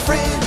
friend.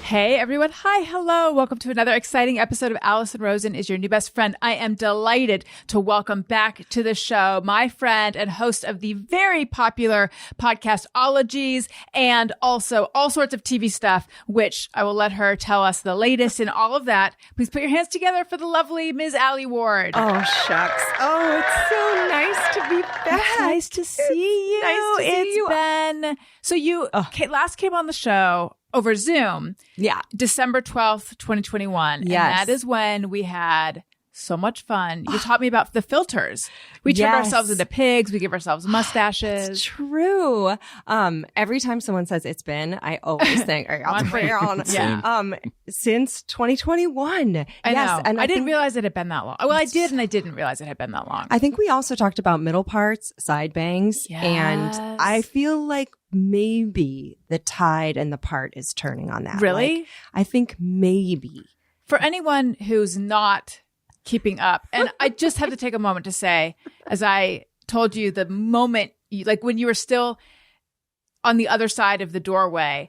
Hey everyone. Hi. Hello. Welcome to another exciting episode of Alison Rosen is Your New Best Friend. I am delighted to welcome back to the show my friend and host of the very popular podcast Ologies and also all sorts of TV stuff, which I will let her tell us the latest in all of that. Please put your hands together for the lovely Ms. ALIE Ward. Oh, shucks. Oh, it's so nice to be back. It's nice to see you. Nice to see you. Been... So you last came on the show over Zoom. Yeah. December 12th, 2021. Yes. And that is when we had so much fun. You taught me about the filters. We turn ourselves into pigs. We give ourselves mustaches. It's true. Every time someone says it's been, I always think, since 2021. I know. And I didn't realize it had been that long. Well, I did, and I didn't realize it had been that long. I think we also talked about middle parts, side bangs. Yes. And I feel like maybe the tide and the part is turning on that. Really? Like, I think maybe. For anyone who's not keeping up, and I just have to take a moment to say, as I told you, the moment, like when you were still on the other side of the doorway,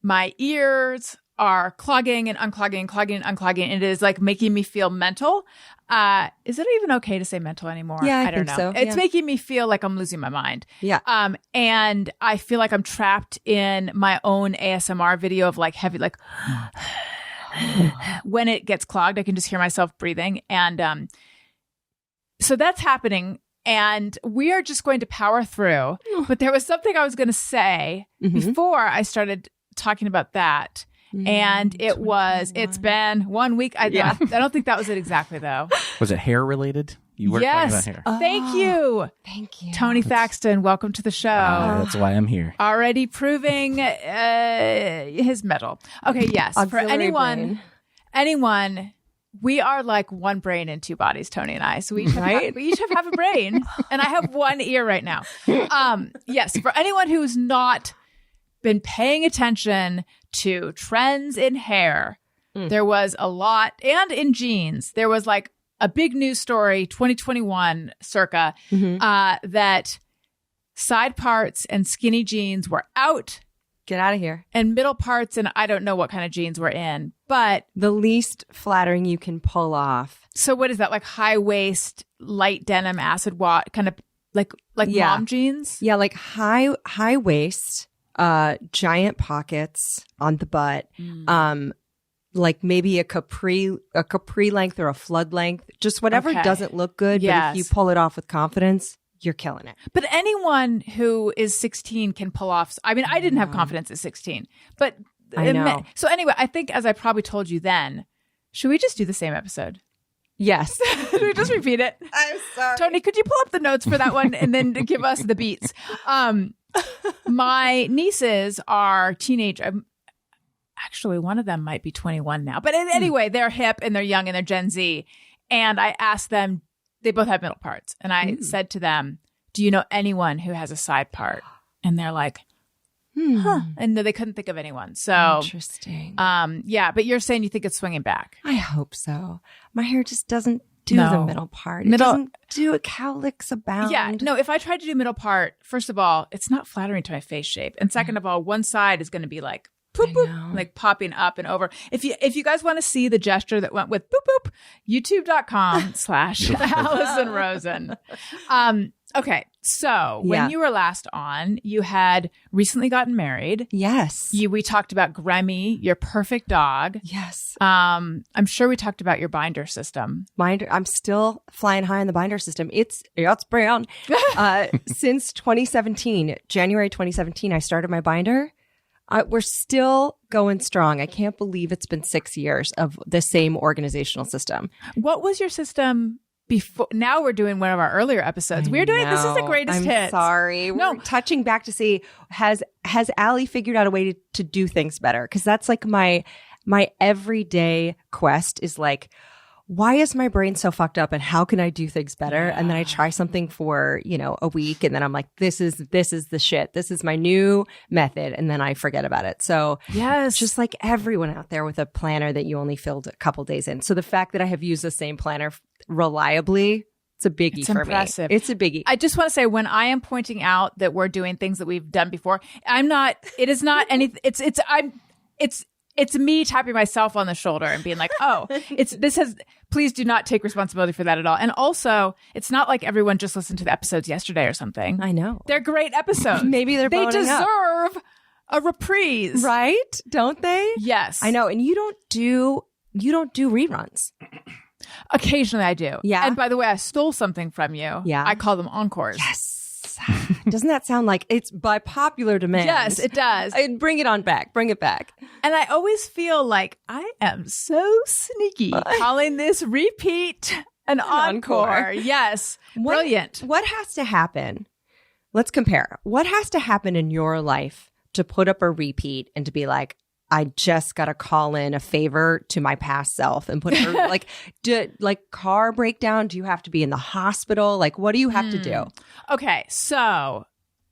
my ears are clogging and unclogging, clogging and unclogging. And it is like making me feel mental. Is it even okay to say mental anymore? Yeah, I don't think know. so. It's making me feel like I'm losing my mind. Yeah. And I feel like I'm trapped in my own ASMR video of like heavy, like when it gets clogged, I can just hear myself breathing. And so that's happening. And we are just going to power through. But there was something I was going to say before I started talking about that. And it's been 1 week. I don't think that was it exactly, though. Was it hair related? You were talking about hair. Thank you. Thank you. Tony Thaxton, welcome to the show. That's why I'm here. Already proving his mettle. Okay, yes. Auxiliary For brain. anyone, we are like one brain and two bodies, Tony and I. So we each have a brain. And I have one ear right now. Yes, for anyone who's not been paying attention to trends in hair, there was a lot, and in jeans, there was like a big news story, 2021 circa, that side parts and skinny jeans were out. Get out of here. And middle parts, and I don't know what kind of jeans were in, but the least flattering you can pull off. So what is that? Like high waist, light denim, acid wash, kind of like mom jeans? Yeah, like high waist, giant pockets on the butt. Like maybe a capri length or a flood length, just whatever doesn't look good. Yes. But if you pull it off with confidence, you're killing it. But anyone who is 16 can pull off. I mean, I didn't have confidence at 16, but I know. So anyway, I think as I probably told you then, should we just do the same episode? Yes. Should we just repeat it? I'm sorry. Tony, could you pull up the notes for that one and then give us the beats? My nieces are teenage. Actually, one of them might be 21 now. But anyway, they're hip and they're young and they're Gen Z. And I asked them, they both have middle parts. And I said to them, do you know anyone who has a side part? And they're like, And they couldn't think of anyone. So interesting. Yeah, but you're saying you think it's swinging back. I hope so. My hair just doesn't do the middle part. It doesn't do it. Cowlicks abound. Yeah. No, if I tried to do middle part, first of all, it's not flattering to my face shape. And second of all, one side is going to be like, boop, boop, like popping up and over. If you guys want to see the gesture that went with boop, boop, youtube.com/Alison Rosen. Okay. So when you were last on, you had recently gotten married. Yes. We talked about Gremmy, your perfect dog. Yes. I'm sure we talked about your binder system. I'm still flying high on the binder system. It's brown. Since 2017, January 2017, I started my binder. We're still going strong. I can't believe it's been 6 years of the same organizational system. What was your system before? Now we're doing one of our earlier episodes. This is the greatest hits. I'm sorry. We're touching back to see, has ALIE figured out a way to do things better? Because that's like my everyday quest is like, why is my brain so fucked up and how can I do things better? Yeah. And then I try something for, a week and then I'm like, this is the shit. This is my new method. And then I forget about it. So yes, just like everyone out there with a planner that you only filled a couple days in. So the fact that I have used the same planner reliably It's a biggie for impressive. me. It's a biggie. I just want to say, when I am pointing out that we're doing things that we've done before, it is not anything. It's me tapping myself on the shoulder and being like, oh, please do not take responsibility for that at all. And also, it's not like everyone just listened to the episodes yesterday or something. I know. They're great episodes. Maybe they deserve a reprise. Right? Don't they? Yes. I know. And you don't do reruns. Occasionally I do. Yeah. And by the way, I stole something from you. Yeah. I call them encores. Yes. Doesn't that sound like it's by popular demand? Yes, it does. Bring it on back. Bring it back. And I always feel like I am so sneaky calling this repeat an encore. Yes. Brilliant. What has to happen? Let's compare. What has to happen in your life to put up a repeat and to be like, I just got to call in a favor to my past self and put her like car breakdown. Do you have to be in the hospital? Like, what do you have to do? Okay. So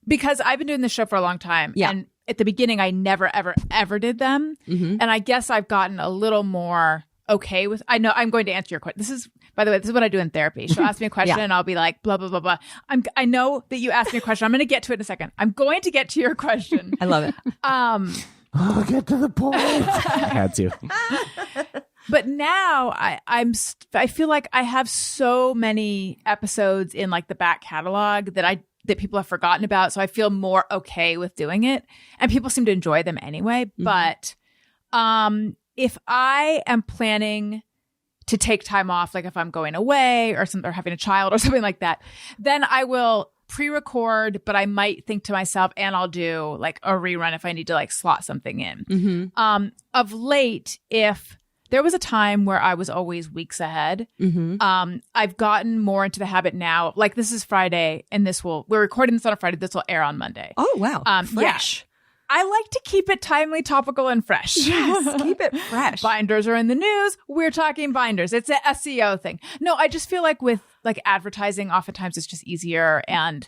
because I've been doing this show for a long time, and at the beginning, I never, ever, ever did them. Mm-hmm. And I guess I've gotten a little more okay with, I know I'm going to answer your question. By the way, this is what I do in therapy. She'll ask me a question and I'll be like, blah, blah, blah, blah. I know that you asked me a question. I'm going to get to it in a second. I'm going to get to your question. I love it. Oh, get to the point. I had to. But now I feel like I have so many episodes in like the back catalog that people have forgotten about. So I feel more okay with doing it, and people seem to enjoy them anyway. Mm-hmm. But if I am planning to take time off, like if I'm going away or having a child or something like that, then I will pre-record, but I might think to myself, and I'll do like a rerun if I need to like slot something in. Mm-hmm. Of late, if there was a time where I was always weeks ahead, I've gotten more into the habit now. Like this is Friday, and we're recording this on a Friday. This will air on Monday. Oh wow, fresh. Yeah. I like to keep it timely, topical, and fresh. Yes, keep it fresh. Binders are in the news. We're talking binders. It's an SEO thing. No, I just feel like with like advertising, oftentimes it's just easier, and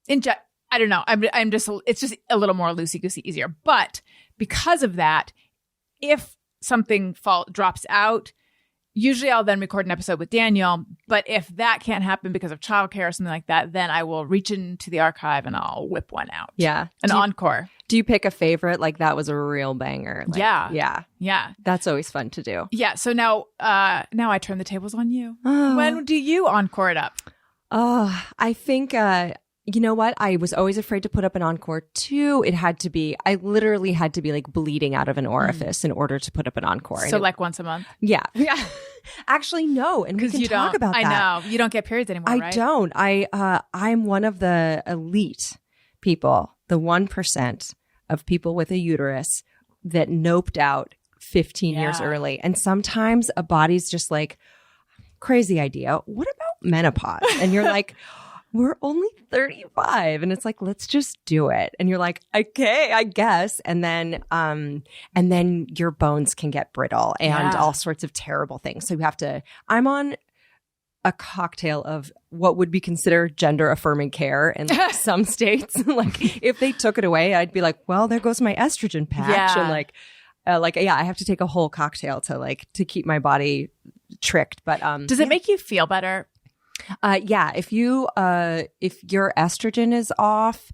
I don't know. It's just a little more loosey-goosey easier. But because of that, if something drops out, usually I'll then record an episode with Daniel. But if that can't happen because of childcare or something like that, then I will reach into the archive and I'll whip one out. Yeah. An encore. Do you pick a favorite? Like that was a real banger. Like, Yeah. That's always fun to do. Yeah. So now I turn the tables on you. Oh. When do you encore it up? Oh, I think, you know what? I was always afraid to put up an encore too. I literally had to be like bleeding out of an orifice in order to put up an encore. So like once a month? Yeah. Yeah. Actually, no. And we can talk about that. I know. You don't get periods anymore, right? I don't. I'm one of the elite people, the 1% of people with a uterus that noped out 15 years early. And sometimes a body's just like, crazy idea. What about menopause? And you're like, we're only 35. And it's like, let's just do it. And you're like, okay, I guess. And then your bones can get brittle and all sorts of terrible things. So I'm on a cocktail of what would be considered gender affirming care in like some states. Like if they took it away, I'd be like, well, there goes my estrogen patch. And I have to take a whole cocktail to keep my body tricked. But does it make you feel better? If your estrogen is off,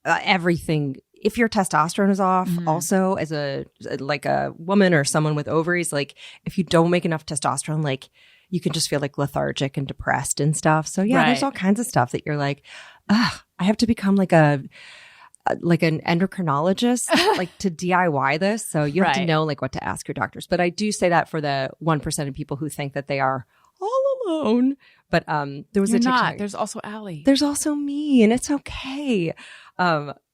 everything. If your testosterone is off, also as a woman or someone with ovaries, like if you don't make enough testosterone, like you can just feel like lethargic and depressed and stuff. So there's all kinds of stuff that you're like, I have to become like an endocrinologist, like to DIY this. So you have to know like what to ask your doctors. But I do say that for the 1% of people who think that they are all alone. But there was You're not. There's also ALIE. There's also me, and it's okay.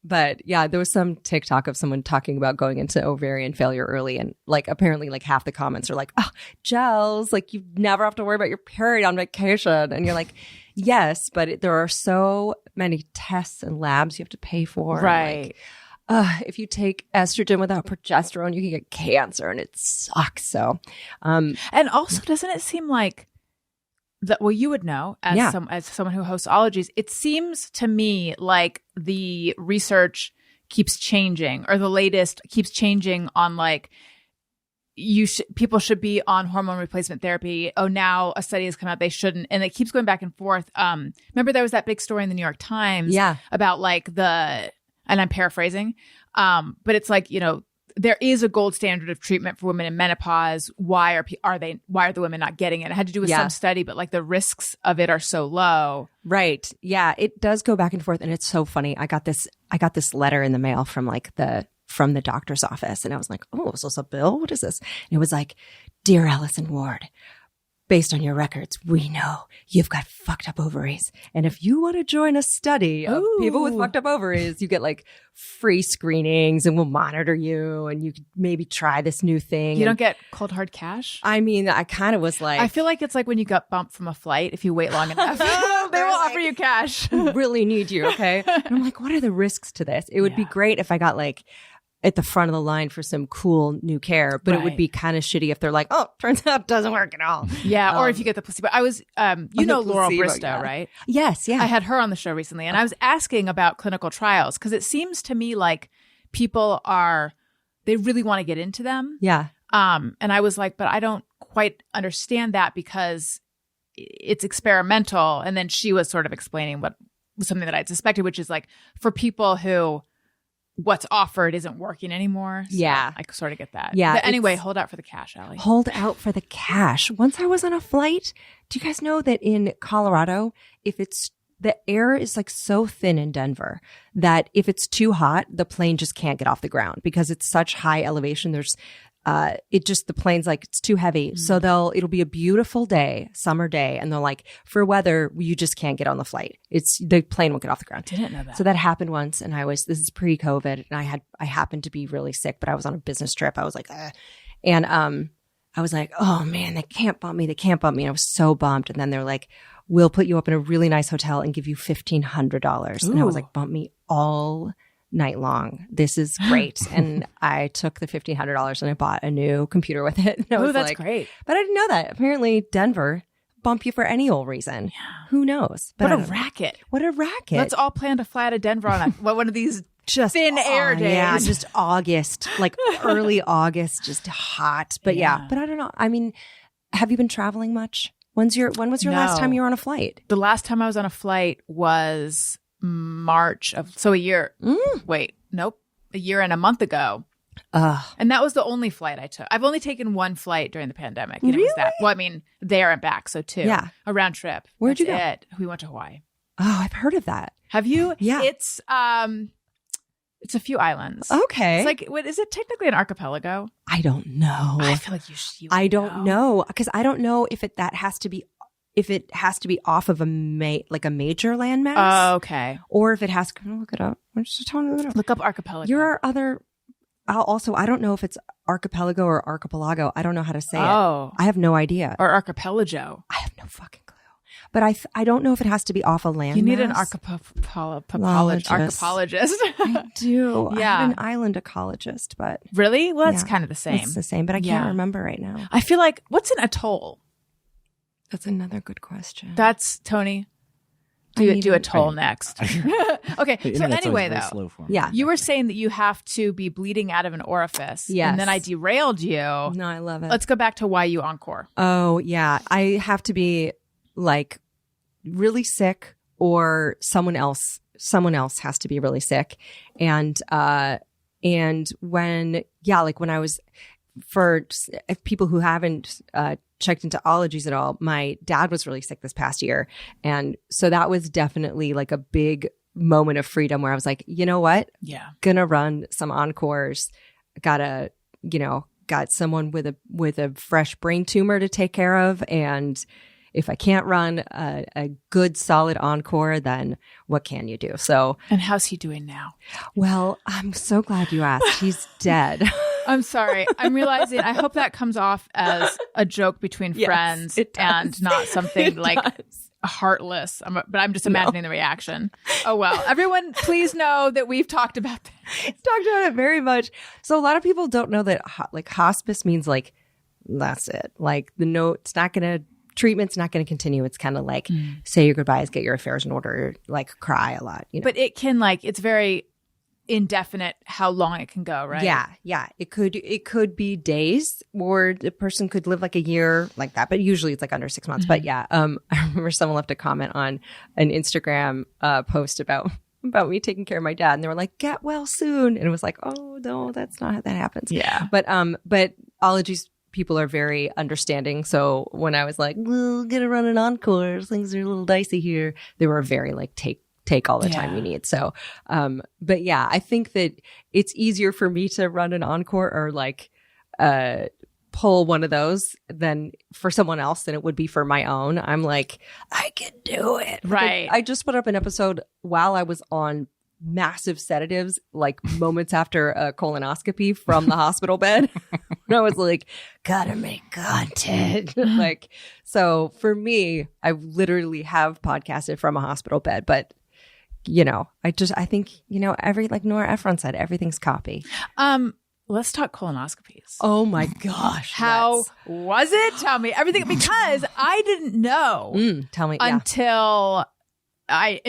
But yeah, there was some TikTok of someone talking about going into ovarian failure early, and like apparently like half the comments are like, "Oh, gels, like you never have to worry about your period on vacation." And you're like, "Yes, but there are so many tests and labs you have to pay for." Right. If you take estrogen without progesterone, you can get cancer, and it sucks. So, and also, doesn't it seem like that? Well, you would know as someone who hosts Ologies. It seems to me like the research keeps changing, or the latest keeps changing on like people should be on hormone replacement therapy. Oh, now a study has come out they shouldn't, and it keeps going back and forth. Remember there was that big story in the New York Times, about like and I'm paraphrasing, but it's like, there is a gold standard of treatment for women in menopause. Why are the women not getting it? It had to do with some study, but like the risks of it are so low. Right. Yeah. It does go back and forth. And it's so funny. I got this letter in the mail from the doctor's office. And I was like, oh, is this a bill? What is this? And it was like, "Dear Alison Ward, based on your records, we know you've got fucked up ovaries. And if you want to join a study of people with fucked up ovaries, you get like free screenings and we'll monitor you and you could maybe try this new thing." You don't get cold hard cash? I mean, I kind of was like, I feel like it's like when you got bumped from a flight, if you wait long enough, they will offer you cash. "We really need you." Okay. And I'm like, what are the risks to this? It would be great if I got like at the front of the line for some cool new care, but it would be kind of shitty if they're like, "Oh, turns out it doesn't work at all." Yeah. Or if you get the placebo. I was, Laurel Bristow, right? Yes. Yeah. I had her on the show recently and I was asking about clinical trials because it seems to me like people they really want to get into them. Yeah. And I was like, but I don't quite understand that because it's experimental. And then she was sort of explaining what was something that I'd suspected, which is like for people who what's offered isn't working anymore. So I sort of get that. Yeah. But anyway, hold out for the cash, Allie. Hold out for the cash. Once I was on a flight, do you guys know that in Colorado, the air is like so thin in Denver that if it's too hot, the plane just can't get off the ground because it's such high elevation. There's the plane's like, it's too heavy. Mm-hmm. So it'll be a beautiful day, summer day. And they're like, for weather, you just can't get on the flight. The plane won't get off the ground. Didn't know that. So that happened once. And this is pre-COVID and I happened to be really sick, but I was on a business trip. I was like, and, I was like, oh man, they can't bump me. And I was so bummed. And then they're like, "We'll put you up in a really nice hotel and give you $1,500. And I was like, bump me all night long. This is great. And I took the $1,500 and I bought a new computer with it. Oh, that's great. But I didn't know that. Apparently Denver bump you for any old reason. Yeah. Who knows? But what a racket. What a racket. Let's all plan to fly to Denver on one of these just thin air days. Yeah, just August, like early August, just hot. But but I don't know. I mean, have you been traveling much? When was your last time you were on a flight? The last time I was on a flight was March a year. Wait, nope. A year and a month ago. And that was the only flight I took. I've only taken one flight during the pandemic. And really? It was that. Well, I mean, there and back. So two. Yeah. A round trip. Where'd you go? We went to Hawaii. Oh, I've heard of that. Have you? Yeah. It's a few islands. Okay. It's like, is it technically an archipelago? I don't know. I feel like you I don't know because I don't know if it has to be off of a major landmass. Oh, okay. Or if it has. Can I look it up? I'm just telling you. Look up archipelago. I don't know if it's archipelago or archipelago. I don't know how to say it. Oh. I have no idea. Or archipelago. I have no fucking clue. But I don't know if it has to be off a landmass. You need an archipologist. I do. Yeah. I had an island ecologist, but. Really? Well, it's kind of the same. It's the same, but I can't remember right now. I feel like, what's an atoll? That's another good question. That's, Tony, do a toll next. Okay. So anyway, though, you were saying that you have to be bleeding out of an orifice. Yes. And then I derailed you. No, I love it. Let's go back to why you encore. Oh, yeah. I have to be like really sick or someone else has to be really sick. And when I was, for people who haven't checked into Ologies at all, my dad was really sick this past year. And so that was definitely like a big moment of freedom where I was like, you know what? Yeah. Gonna run some encores. Got someone with a fresh brain tumor to take care of. And if I can't run a good solid encore, then what can you do? So. And how's he doing now? Well, I'm so glad you asked. He's dead. I'm sorry. I'm realizing, I hope that comes off as a joke between friends and not something heartless. But I'm just imagining the reaction. Oh, well. Everyone, please know that we've talked about this. Talked about it very much. So a lot of people don't know that hospice means that's it. Treatment's not going to continue. It's kind of like say your goodbyes, get your affairs in order, cry a lot. But it can it's very indefinite how long it can go, right? Yeah. It could be days, or the person could live like a year like that, but usually it's like under 6 months. But yeah, I remember someone left a comment on an Instagram post about me taking care of my dad, and they were like, "Get well soon," and it was like, "Oh no, that's not how that happens." Yeah. But Ologies people are very understanding. So when I was like, "We're gonna run an encore, things are a little dicey here," they were very like, take all the time you need. So, but yeah, I think that it's easier for me to run an encore or like, pull one of those than for someone else than it would be for my own. I'm like, I can do it. Right. I just put up an episode while I was on massive sedatives, like moments after a colonoscopy from the hospital bed. And I was like, gotta make content. Like, so for me, I literally have podcasted from a hospital bed, but I think, every, like Nora Ephron said, everything's copy. Let's talk colonoscopies. Oh my gosh. How was it? Tell me everything, because I didn't know. Tell me. Until I,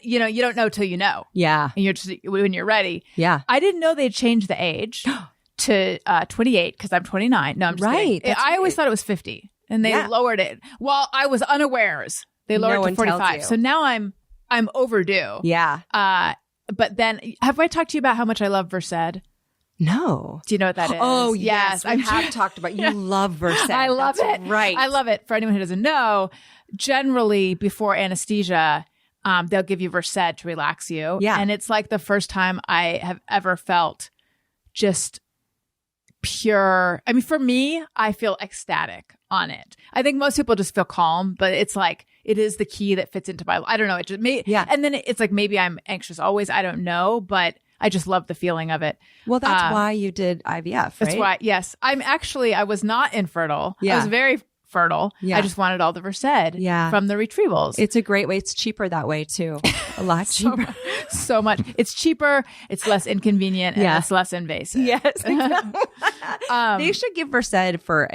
you don't know till you know. Yeah. And you're just, when you're ready. Yeah. I didn't know they'd changed the age to 28 because I'm 29. No, I'm just kidding. I always thought it was 50, and they lowered it. Well, I was unawares. They lowered it to 45. So now I'm overdue. Yeah. But then, have I talked to you about how much I love Versed? No. Do you know what that is? Oh, yes. I have talked about you love Versed. I love it. Right. I love it. For anyone who doesn't know, generally before anesthesia, they'll give you Versed to relax you. Yeah. And it's like the first time I have ever felt just pure. I mean, for me, I feel ecstatic on it. I think most people just feel calm, but it's like, it is the key that fits into my, I don't know. It just And then it's like, maybe I'm anxious always. I don't know, but I just love the feeling of it. Well, that's why you did IVF, right? That's why. Yes. I was not infertile. Yeah. I was very fertile. Yeah. I just wanted all the Versed from the retrievals. It's a great way. It's cheaper that way too. A lot cheaper. so much. It's cheaper. It's less inconvenient. And it's less invasive. Yes. They should give Versed for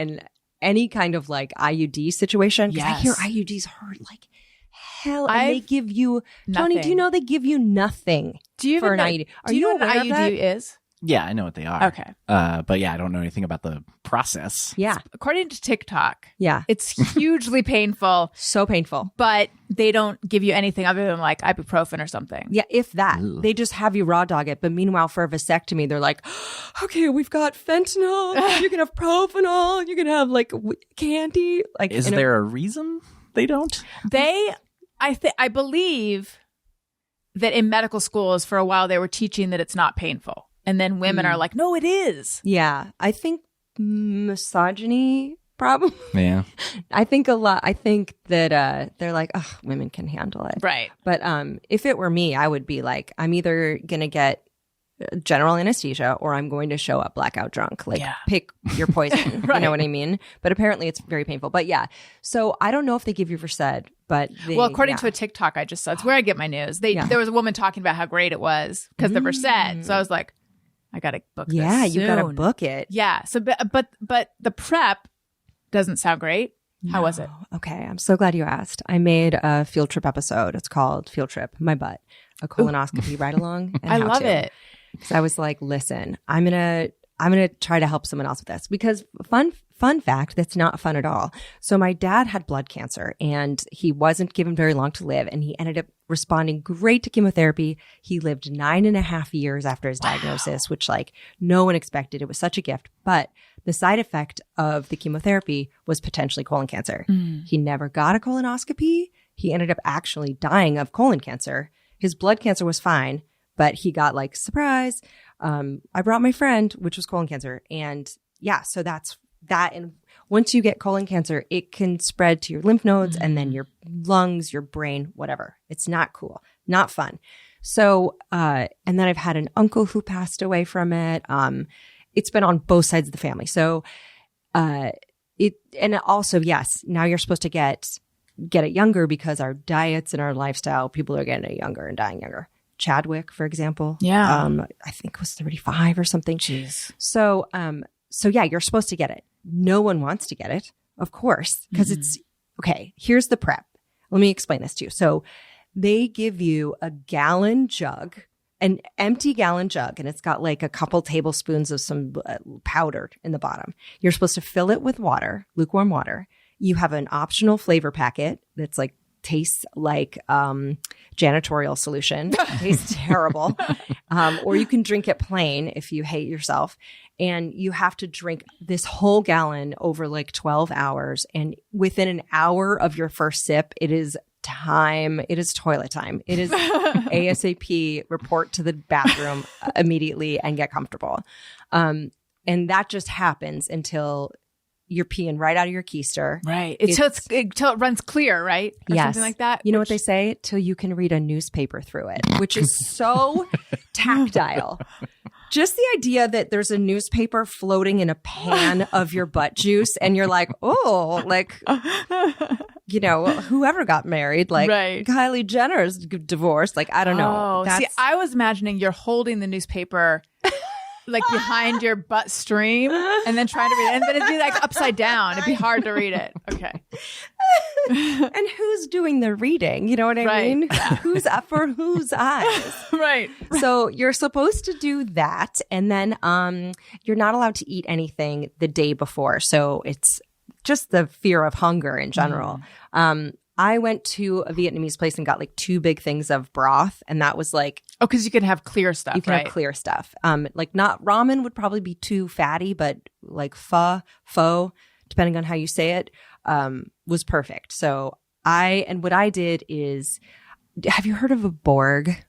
any kind of like IUD situation. Because I hear IUDs hurt like hell. And they give you, Tony, do you know they give you nothing for an IUD? Do you know what an IUD is? Yeah, I know what they are. Okay. But yeah, I don't know anything about the process. Yeah. According to TikTok, yeah, it's hugely painful. So painful. But they don't give you anything other than like ibuprofen or something. Yeah, if that. Ugh. They just have you raw dog it. But meanwhile, for a vasectomy, they're like, okay, we've got fentanyl. You can have propanol. You can have like candy. Like, is there a reason they don't? I believe that in medical schools for a while they were teaching that it's not painful. And then women are like, no, it is. Yeah. I think misogyny problem. Yeah. I think that they're like, oh, women can handle it. Right. But if it were me, I would be like, I'm either going to get general anesthesia or I'm going to show up blackout drunk. Like, pick your poison. Right. You know what I mean? But apparently it's very painful. But yeah. So I don't know if they give you Versed, but according to a TikTok I just saw, it's where I get my news. There was a woman talking about how great it was because the Versed. So I was like, I got to book this soon. You got to book it. Yeah. So, but the prep doesn't sound great. How was it? Okay. I'm so glad you asked. I made a field trip episode. It's called Field Trip, My Butt, a colonoscopy ride along. I love it. So I was like, listen, I'm going to try to help someone else with this because fun fact, that's not fun at all. So my dad had blood cancer and he wasn't given very long to live and he ended up responding great to chemotherapy. He lived 9.5 years after his diagnosis, which like no one expected. It was such a gift. But the side effect of the chemotherapy was potentially colon cancer. He never got a colonoscopy. He ended up actually dying of colon cancer. His blood cancer was fine, but he got like, surprise, I brought my friend, which was colon cancer. And yeah, so that's that. And once you get colon cancer, it can spread to your lymph nodes and then your lungs, your brain, whatever. It's not cool, not fun. So, and then I've had an uncle who passed away from it. It's been on both sides of the family. So, and also, yes, now you're supposed to get it younger because our diets and our lifestyle, people are getting it younger and dying younger. Chadwick, for example. Yeah. I think was 35 or something. Jeez. So yeah, you're supposed to get it. No one wants to get it, of course, because it's okay. Here's the prep. Let me explain this to you. So they give you a gallon jug an empty gallon jug, and it's got like a couple tablespoons of some powder in the bottom. You're supposed to fill it with water, lukewarm water. You have an optional flavor packet that's like tastes like janitorial solution. Tastes terrible. Or you can drink it plain if you hate yourself. And you have to drink this whole gallon over like 12 hours. And within an hour of your first sip, it is time. It is toilet time. It is ASAP, report to the bathroom immediately and get comfortable. And that just happens until you're peeing right out of your keister. Right. Until it runs clear, right? Or yes. something like that. You know what they say? Till you can read a newspaper through it, which is so tactile. Just the idea that there's a newspaper floating in a pan of your butt juice and you're like, oh, like, you know, whoever got married, like right. Kylie Jenner's divorced. Like, I don't know. Oh, see, I was imagining you're holding the newspaper like behind your butt stream and then trying to read it. And then it'd be like upside down. It'd be hard to read it. Okay. And who's doing the reading? You know what I mean? Yeah. Who's up for whose eyes? Right. So you're supposed to do that. And then you're not allowed to eat anything the day before. So it's just the fear of hunger in general. I went to a Vietnamese place and got like 2 big things of broth. And that was like, oh, because you can have clear stuff. You can have clear stuff. Like not ramen would probably be too fatty, but like pho, depending on how you say it, was perfect. So what I did is, have you heard of a Borg?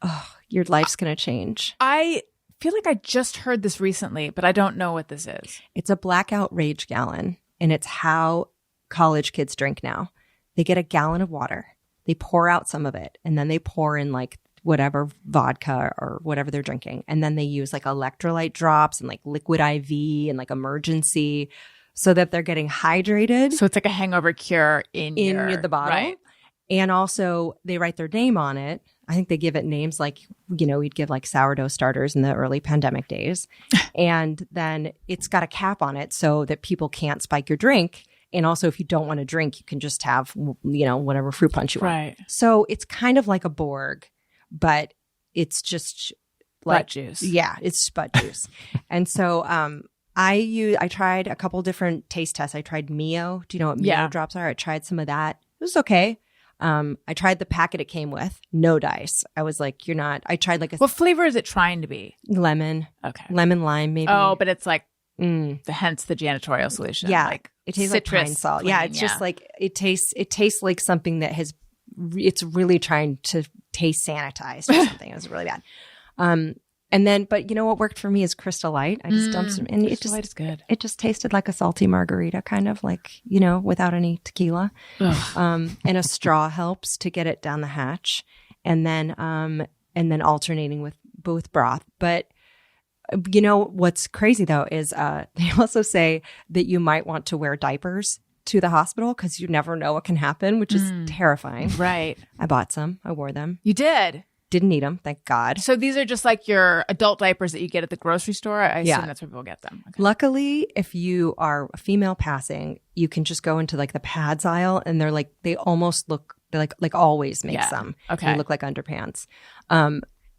Oh, your life's going to change. I feel like I just heard this recently, but I don't know what this is. It's a blackout rage gallon, and it's how college kids drink now. They get a gallon of water. They pour out some of it, and then they pour in like whatever vodka or whatever they're drinking. And then they use like electrolyte drops and like liquid IV and like emergency so that they're getting hydrated. So it's like a hangover cure in the bottle. Right. And also they write their name on it. I think they give it names like, you know, we'd give like sourdough starters in the early pandemic days. And then it's got a cap on it so that people can't spike your drink. And also, if you don't want to drink, you can just have, you know, whatever fruit punch you want. Right. So it's kind of like a Borg, but it's just like butt juice. Yeah, it's butt juice. And so I tried a couple different taste tests. I tried Mio. Do you know what Mio drops are? I tried some of that. It was okay. I tried the packet it came with. No dice. I was like, I tried like what flavor is it trying to be? Lemon. Okay. Lemon lime maybe. Oh, but it's like hence the janitorial solution. Yeah. Like it tastes citrus like pine salt. clean, yeah. It's just like, it tastes like something that it's really trying to taste sanitized or something. It was really bad. And then, but you know what worked for me is Crystal Light. I just dumped some, and Crystal Light is good. It just tasted like a salty margarita, kind of like, you know, without any tequila. And a straw helps to get it down the hatch, and then alternating with both broth. But you know what's crazy though is they also say that you might want to wear diapers to the hospital because you never know what can happen, which is terrifying. Right. I bought some. I wore them. You did. Didn't need them, thank God. So these are just like your adult diapers that you get at the grocery store? I assume that's where people get them. Okay. Luckily, if you are a female passing, you can just go into like the pads aisle and they're like, they almost look like always makes them. Okay. They look like underpants.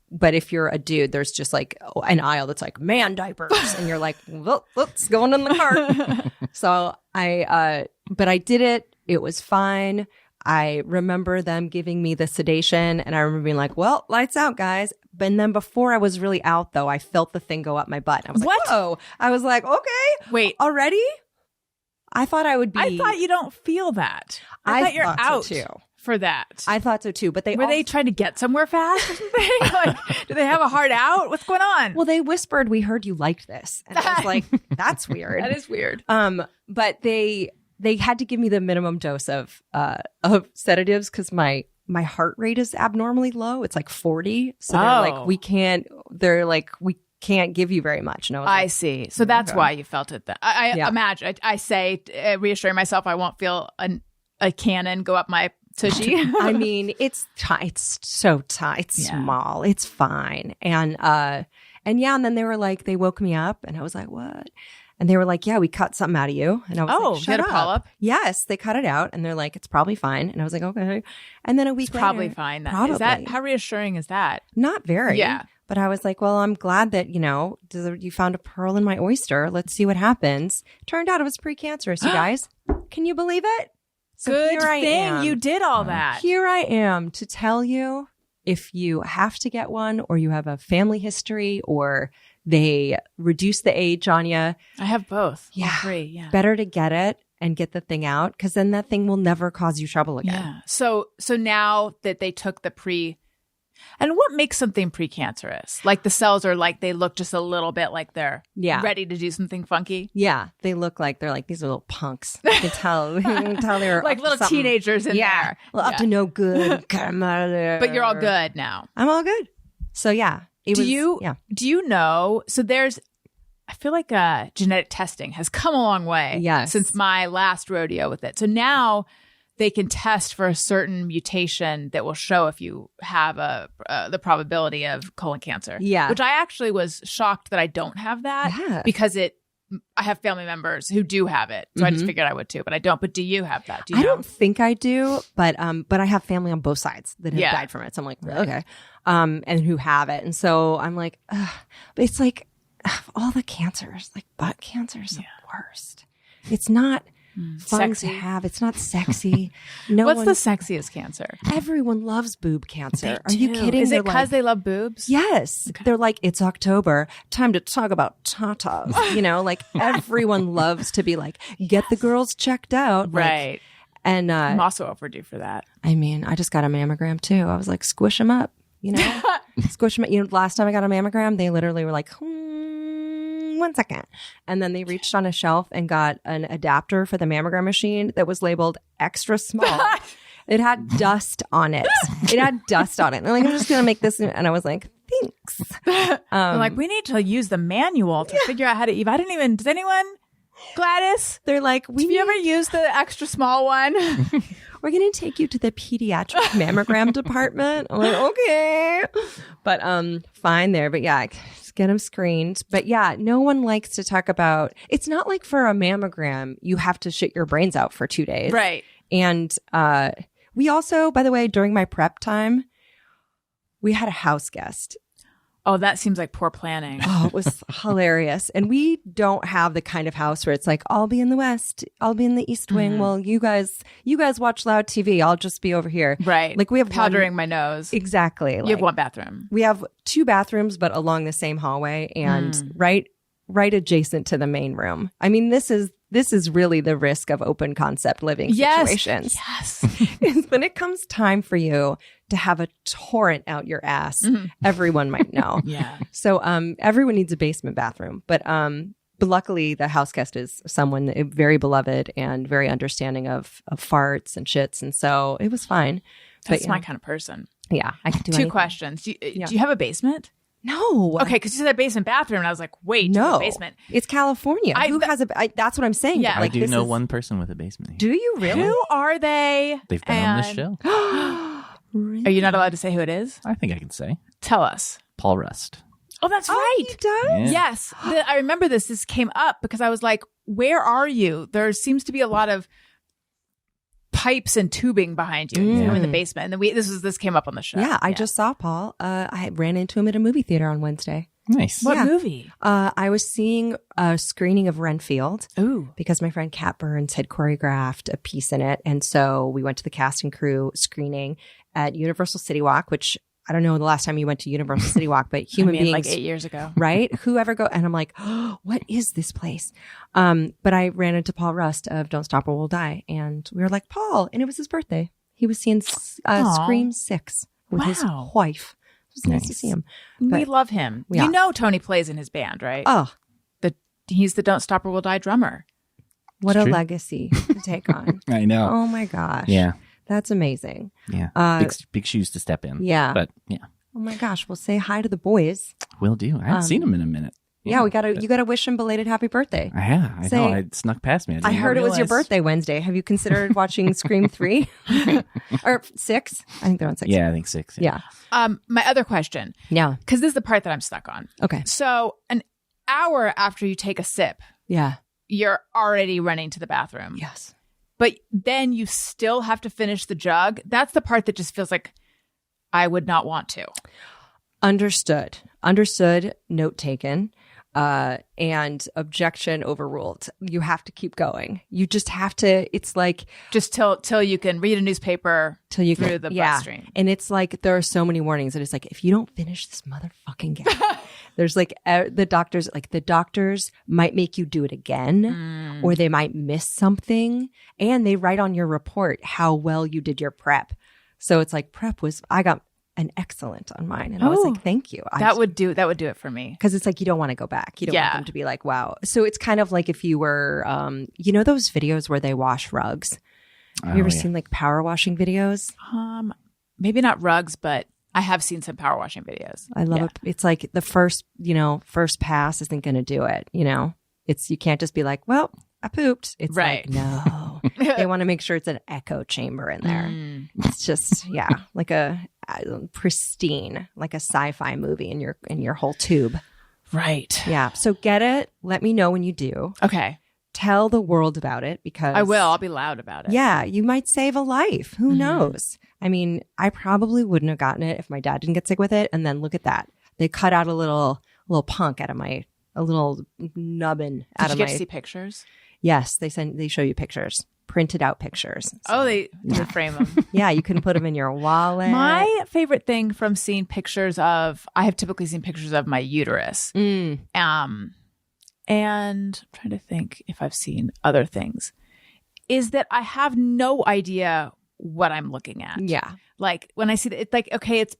But if you're a dude, there's just like an aisle that's like man diapers. And you're like, well, it's going in the cart. So but I did it. It was fine. I remember them giving me the sedation and I remember being like, well, lights out, guys. And then before I was really out though, I felt the thing go up my butt. I was like, whoa. I was like, okay. Wait. Already? I thought I would be. I thought you don't feel that. I thought you're out so too. For that. I thought so too. But they trying to get somewhere fast or something? Like, do they have a hard out? What's going on? Well, they whispered, we heard you liked this. And I was like, that's weird. That is weird. But they had to give me the minimum dose of sedatives because my heart rate is abnormally low. It's like 40. So they're like, we can't give you very much. And I see. So that's why you felt it. I imagine. I say, reassuring myself, I won't feel a cannon go up my tushy. I mean, it's so tight. It's small. It's fine. And then they were like, they woke me up and I was like, what? And they were like, yeah, we cut something out of you. And I was like, shut you had up. a polyp? Yes, they cut it out. And they're like, it's probably fine. And I was like, okay. And then a week later. Probably fine. Probably. Is that, how reassuring is that? Not very. Yeah. But I was like, well, I'm glad that, you found a pearl in my oyster. Let's see what happens. Turned out it was precancerous, you guys. Can you believe it? So Good here I thing am. you did all that. Here I am to tell you, if you have to get one or you have a family history or they reduce the age on you. I have both. Yeah. All three. Yeah. Better to get it and get the thing out, because then that thing will never cause you trouble again. Yeah. So now that they took and what makes something precancerous? Like the cells are like, they look just a little bit like they're ready to do something funky. Yeah. They look like they're like, these are little punks. You can tell they're like little teenagers in there. Well, up to no good. Come out of there. But you're all good now. I'm all good. So yeah. Do you know, so I feel like genetic testing has come a long way since my last rodeo with it. So now they can test for a certain mutation that will show if you have the probability of colon cancer. Yeah. Which I actually was shocked that I don't have that because I have family members who do have it. So I just figured I would too, but I don't. But do you have that? I don't think I do, but I have family on both sides that have died from it. So I'm like, okay. And who have it. And so I'm like, ugh. But it's like all the cancers, like butt cancer is the worst. It's not fun sexy to have. It's not sexy. What's the sexiest cancer? Everyone loves boob cancer. Are you kidding? Is it because they love boobs? Yes. Okay. They're like, it's October, time to talk about tatas. Like everyone loves to be like, get the girls checked out. Right. Like, and I'm also overdue for that. I mean, I just got a mammogram too. I was like, squish them up, squish them up. Last time I got a mammogram, they literally were like, 1 second. And then they reached on a shelf and got an adapter for the mammogram machine that was labeled extra small. It had dust on it. And they're like, I'm just going to make this. And I was like, thanks. They're like, we need to use the manual to figure out how to eat. Does anyone, Gladys? They're like, have you ever used the extra small one? We're going to take you to the pediatric mammogram department. I'm like, okay. But fine there. But yeah, just get them screened. But yeah, no one likes to talk about, it's not like for a mammogram, you have to shit your brains out for 2 days. Right. And we also, by the way, during my prep time, we had a house guest. Oh, that seems like poor planning. Oh, it was hilarious. And we don't have the kind of house where it's like, I'll be in the West, I'll be in the East Wing. Well, you guys watch loud TV. I'll just be over here. Right. Like we have powdering my nose. Exactly. You have one bathroom. We have 2 bathrooms, but along the same hallway and right adjacent to the main room. I mean, this is really the risk of open concept living situations. Yes. Is when it comes time for you to have a torrent out your ass, everyone might know. Yeah. So everyone needs a basement bathroom. But luckily the house guest is someone very beloved and very understanding of farts and shits. And so it was fine. That's my kind of person. Yeah. I could do 2 anything. questions. Do you have a basement? No. Okay, because you said basement bathroom, and I was like, wait, no basement. It's California. Who has that's what I'm saying. Yeah. I do know one person with a basement here. Do you really? Who are they? They've been on this show. Really? Are you not allowed to say who it is? I think I can say. Tell us. Paul Rust. Oh, that's right. He does? Yeah. Yes. I remember this. This came up because I was like, where are you? There seems to be a lot of pipes and tubing behind you in the basement. And then this came up on the show. Yeah, I just saw Paul. I ran into him at a movie theater on Wednesday. Nice. What movie? I was seeing a screening of Renfield. Ooh. Because my friend Kat Burns had choreographed a piece in it. And so we went to the cast and crew screening at Universal City Walk, which I don't know the last time you went to Universal City Walk, but human beings. Like 8 years ago. Right? Whoever go. And I'm like, oh, what is this place? But I ran into Paul Rust of Don't Stop or We'll Die. And we were like, Paul. And it was his birthday. He was seeing Scream 6 with his wife. It was nice to see him. We love him. Yeah. You know Tony plays in his band, right? Oh. He's the Don't Stop or We'll Die drummer. What a legacy to take on. I know. Oh my gosh. Yeah. That's amazing. Yeah. Big shoes to step in. Yeah. But yeah. Oh my gosh. We'll say hi to the boys. Will do. I haven't seen them in a minute. Yeah, you gotta wish him belated happy birthday. I know. It snuck past me. I heard it was your birthday Wednesday. Have you considered watching Scream 3? Or 6? I think they're on 6. Yeah, I think 6. Yeah. My other question. Yeah. Because this is the part that I'm stuck on. Okay. So an hour after you take a sip Yeah. you're already running to the bathroom. Yes. But then you still have to finish the jug. That's the part that just feels like I would not want to. Understood. Note taken. And objection overruled. You have to keep going. You just have to. It's like just till you can read a newspaper till you through the bloodstream. And it's like there are so many warnings, and it's like if you don't finish this motherfucking game, there's like the doctors might make you do it again, or they might miss something, and they write on your report how well you did your prep. So it's like I got an excellent on mine. And I was like, thank you. That would do it for me. Because it's like, you don't want to go back. You don't want them to be like, wow. So it's kind of like if you were, those videos where they wash rugs. Have you ever seen like power washing videos? Maybe not rugs, but I have seen some power washing videos. I love it. It's like the first pass isn't going to do it. You can't just be like, well, I pooped. It's like, no. They want to make sure it's an echo chamber in there. It's just, like a pristine, like a sci-fi movie in your whole tube. Right. Yeah. So get it. Let me know when you do. Okay. Tell the world about it because I will. I'll be loud about it. Yeah. You might save a life. Who knows? I mean, I probably wouldn't have gotten it if my dad didn't get sick with it. And then look at that. They cut out a little punk out of a little nubbin out of my. Did you get to see pictures? Yes. They show you pictures. Printed out pictures. So, they frame them. Yeah, you can put them in your wallet. My favorite thing from seeing pictures of, I have typically seen pictures of my uterus. And I'm trying to think if I've seen other things, is that I have no idea what I'm looking at. Yeah. Like when I see that, it's like, okay, it's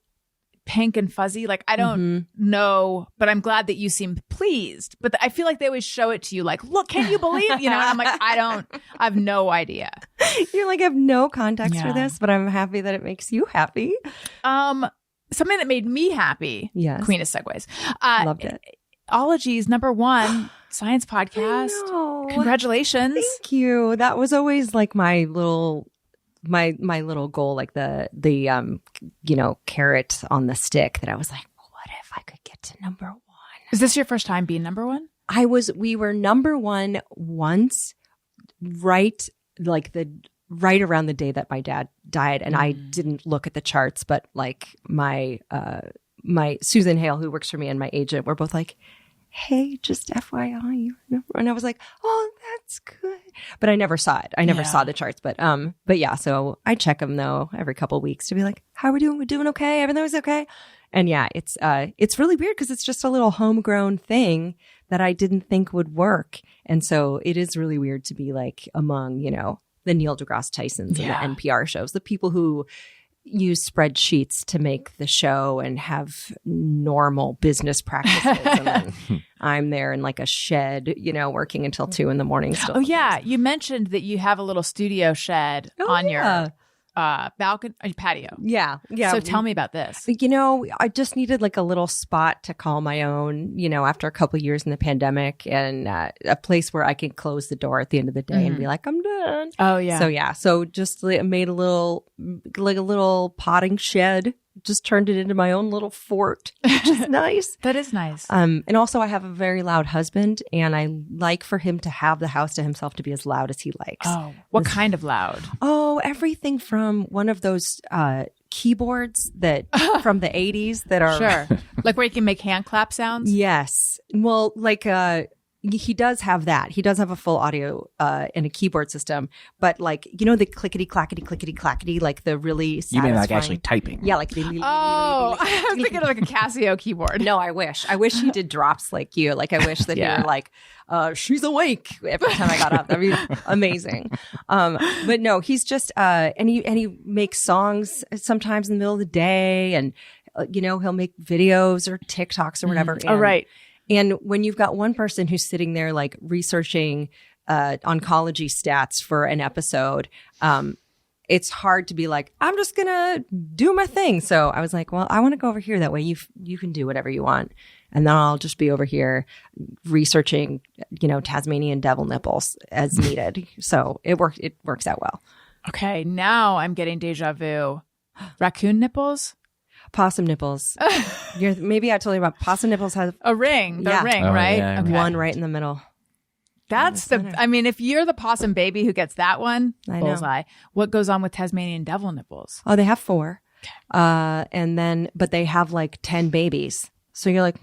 pink and fuzzy. Like, I don't know, but I'm glad that you seem pleased. But I feel like they always show it to you like, look, can you believe? And I'm like, I have no idea. You're like, I have no context for this, but I'm happy that it makes you happy. Something that made me happy. Yes. Queen of segues. Loved it. Ologies, #1 science podcast. Congratulations. Thank you. That was always like my little goal, like the carrot on the stick that I was like, what if I could get to #1? Is this your first time being #1? We were #1 once, right around the day that my dad died. And I didn't look at the charts, but like my Susan Hale, who works for me, and my agent were both like, hey, just FYI, and I was like, oh, that's good. But I never saw it. I never saw the charts. But yeah, so I check them though every couple of weeks to be like, how are we doing? We're doing okay. Everything was okay. And yeah, it's really weird because it's just a little homegrown thing that I didn't think would work. And so it is really weird to be like among, the Neil deGrasse Tysons and the NPR shows, the people who use spreadsheets to make the show and have normal business practices. And then I'm there in like a shed, working until 2 a.m. still. Oh yeah. You mentioned that you have a little studio shed on your balcony, patio. Yeah. Yeah. So tell me about this. I just needed like a little spot to call my own, after a couple of years in the pandemic, and a place where I could close the door at the end of the day and be like, I'm done. Oh yeah. So yeah. So just made a little potting shed, just turned it into my own little fort, which is nice. That is nice. And also I have a very loud husband, and I like for him to have the house to himself to be as loud as he likes. Oh, what kind of loud? Oh, everything from one of those keyboards that from the 80s that are sure, like where you can make hand clap sounds. Yes. Well, like he does have that. He does have a full audio and a keyboard system, but like the clickety clackety, like the really satisfying. You mean like actually typing? Yeah, like I was thinking of like a Casio keyboard. No, I wish he did drops like you. Like I wish that you were like, she's awake every time I got up. That'd be amazing. But no, he's just and he makes songs sometimes in the middle of the day, and he'll make videos or TikToks or whatever. Oh, right. And when you've got one person who's sitting there like researching oncology stats for an episode, it's hard to be like, I'm just going to do my thing. So I was like, well, I want to go over here. That way you can do whatever you want. And then I'll just be over here researching, Tasmanian Devil nipples as needed. So it works out well. Okay. Now I'm getting deja vu. Raccoon nipples? Possum nipples. Maybe I told you about possum nipples. Have a ring. The ring, right? Yeah. Okay. One right in the middle. That's if you're the possum baby who gets that one, I bullseye. know. What goes on with Tasmanian Devil nipples? Oh, they have 4. But they have like 10 babies. So you're like,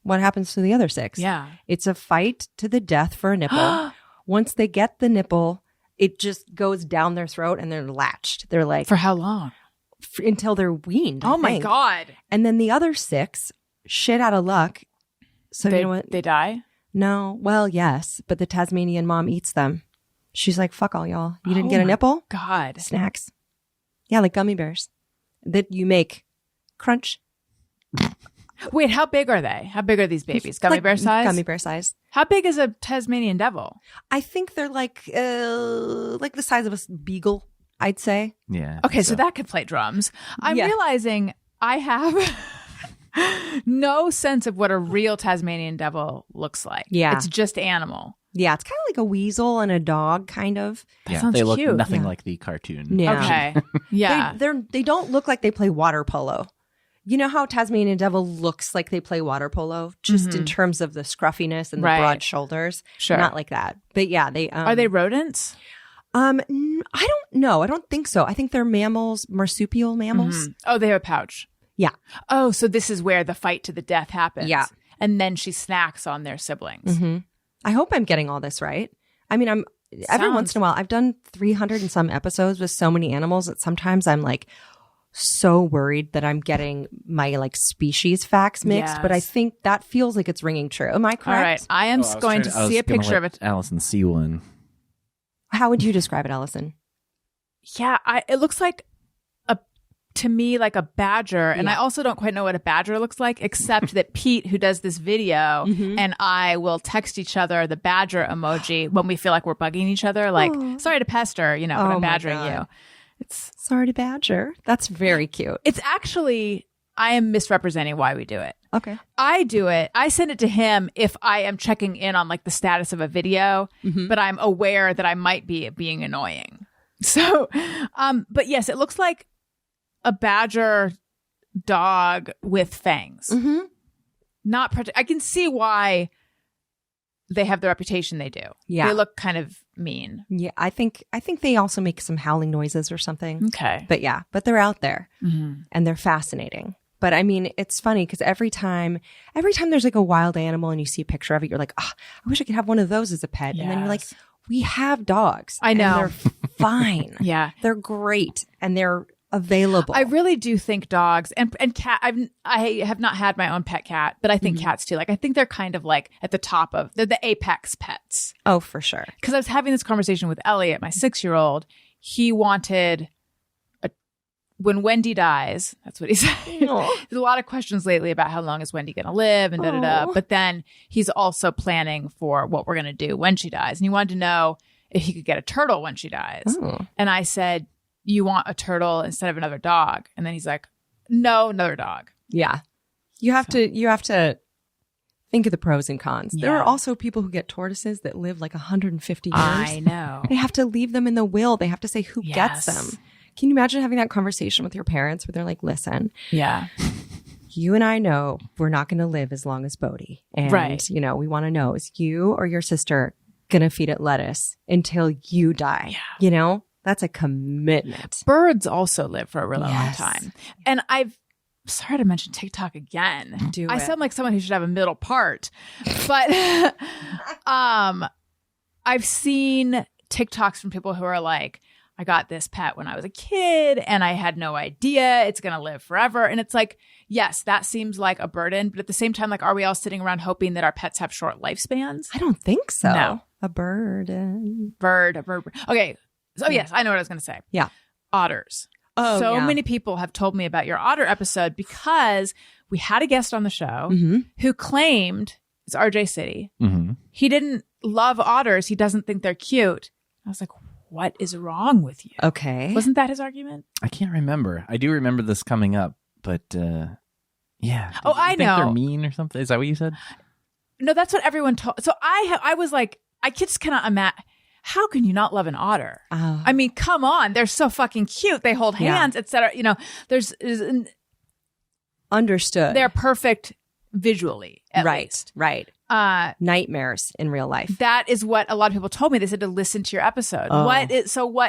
what happens to the other 6? Yeah. It's a fight to the death for a nipple. Once they get the nipple, it just goes down their throat and they're latched. They're like, for how long? Until they're weaned. Oh my God. And then the other 6, shit out of luck. So you know what? They die? No. Well, yes, but the Tasmanian mom eats them. She's like, fuck all y'all. You didn't get a nipple? God. Snacks. Yeah, like gummy bears that you make crunch. Wait, how big are they? How big are these babies? Gummy bear size? Gummy bear size. How big is a Tasmanian Devil? I think they're like the size of a beagle, I'd say. Yeah. Okay, so that could play drums. I'm realizing I have no sense of what a real Tasmanian Devil looks like. Yeah. It's just animal. Yeah, it's kind of like a weasel and a dog, kind of. That sounds they look cute. nothing like the cartoon. Yeah. Okay. Yeah. They don't look like they play water polo. You know how Tasmanian Devil looks like they play water polo, just in terms of the scruffiness and the broad shoulders. Sure. Not like that. But yeah, they are they rodents? I don't know. I don't think so. I think they're mammals, marsupial mammals. Oh, they have a pouch. Yeah. Oh, so this is where the fight to the death happens. Yeah. And then she snacks on their siblings. Mm-hmm. I hope I'm getting all this right. I mean, every once in a while, I've done 300 and some episodes with so many animals that sometimes I'm like so worried that I'm getting my like species facts mixed. But I think that feels like it's ringing true. Am I correct? All right. I am going to see a picture of it. Alison, see one. How would you describe it, Alison? Yeah, it looks like to me like a badger, and I also don't quite know what a badger looks like, except that Pete, who does this video, and I will text each other the badger emoji when we feel like we're bugging each other, like sorry to pester, but I'm badgering you. It's sorry to badger. That's very cute. It's actually, I am misrepresenting why we do it. Okay. I do it. I send it to him if I am checking in on like the status of a video, but I'm aware that I might be being annoying. So, but yes, it looks like a badger dog with fangs. I can see why they have the reputation they do. Yeah. They look kind of mean. Yeah, I think they also make some howling noises or something. Okay. But they're out there and they're fascinating. But I mean, it's funny because every time there's like a wild animal and you see a picture of it, you're like, I wish I could have one of those as a pet. Yes. And then you're like, we have dogs. I know. And they're fine. Yeah. They're great and they're available. I really do think dogs and cat. I have not had my own pet cat, but I think cats too. Like I think they're kind of like at the top of they're the apex pets. Oh, for sure. Because I was having this conversation with Elliot, my 6-year-old. He wanted when Wendy dies. That's what he said. There's a lot of questions lately about how long is Wendy going to live and da da da. But then he's also planning for what we're going to do when she dies, and he wanted to know if he could get a turtle when she dies. And I said, you want a turtle instead of another dog? And then he's like, no, another dog. Yeah. You have to think of the pros and cons. Yeah. There are also people who get tortoises that live like 150 years. I know. They have to leave them in the will. They have to say who gets them. Can you imagine having that conversation with your parents where they're like, listen, you and I know we're not going to live as long as Bodhi. And, we want to know, is you or your sister going to feed it lettuce until you die? Yeah. That's a commitment. Birds also live for a really long time. And sorry to mention TikTok again. I sound like someone who should have a middle part. But I've seen TikToks from people who are like, I got this pet when I was a kid and I had no idea it's going to live forever. And it's like, yes, that seems like a burden. But at the same time, like, are we all sitting around hoping that our pets have short lifespans? I don't think so. No. A burden. Bird. Okay. So yes, I know what I was going to say. Yeah. Otters. Oh, so many people have told me about your otter episode because we had a guest on the show who claimed, it's RJ City, he didn't love otters. He doesn't think they're cute. I was like, what is wrong with you? Okay. Wasn't that his argument? I can't remember. I do remember this coming up, but yeah. Oh, I know. Think they're mean or something? Is that what you said? No, that's what everyone told. So I was like, I just cannot imagine. How can you not love an otter? Oh. I mean, come on. They're so fucking cute. They hold hands, etc. There's understood. They're perfect visually, at least. Right. Nightmares in real life. That is what a lot of people told me. They said to listen to your episode. Oh.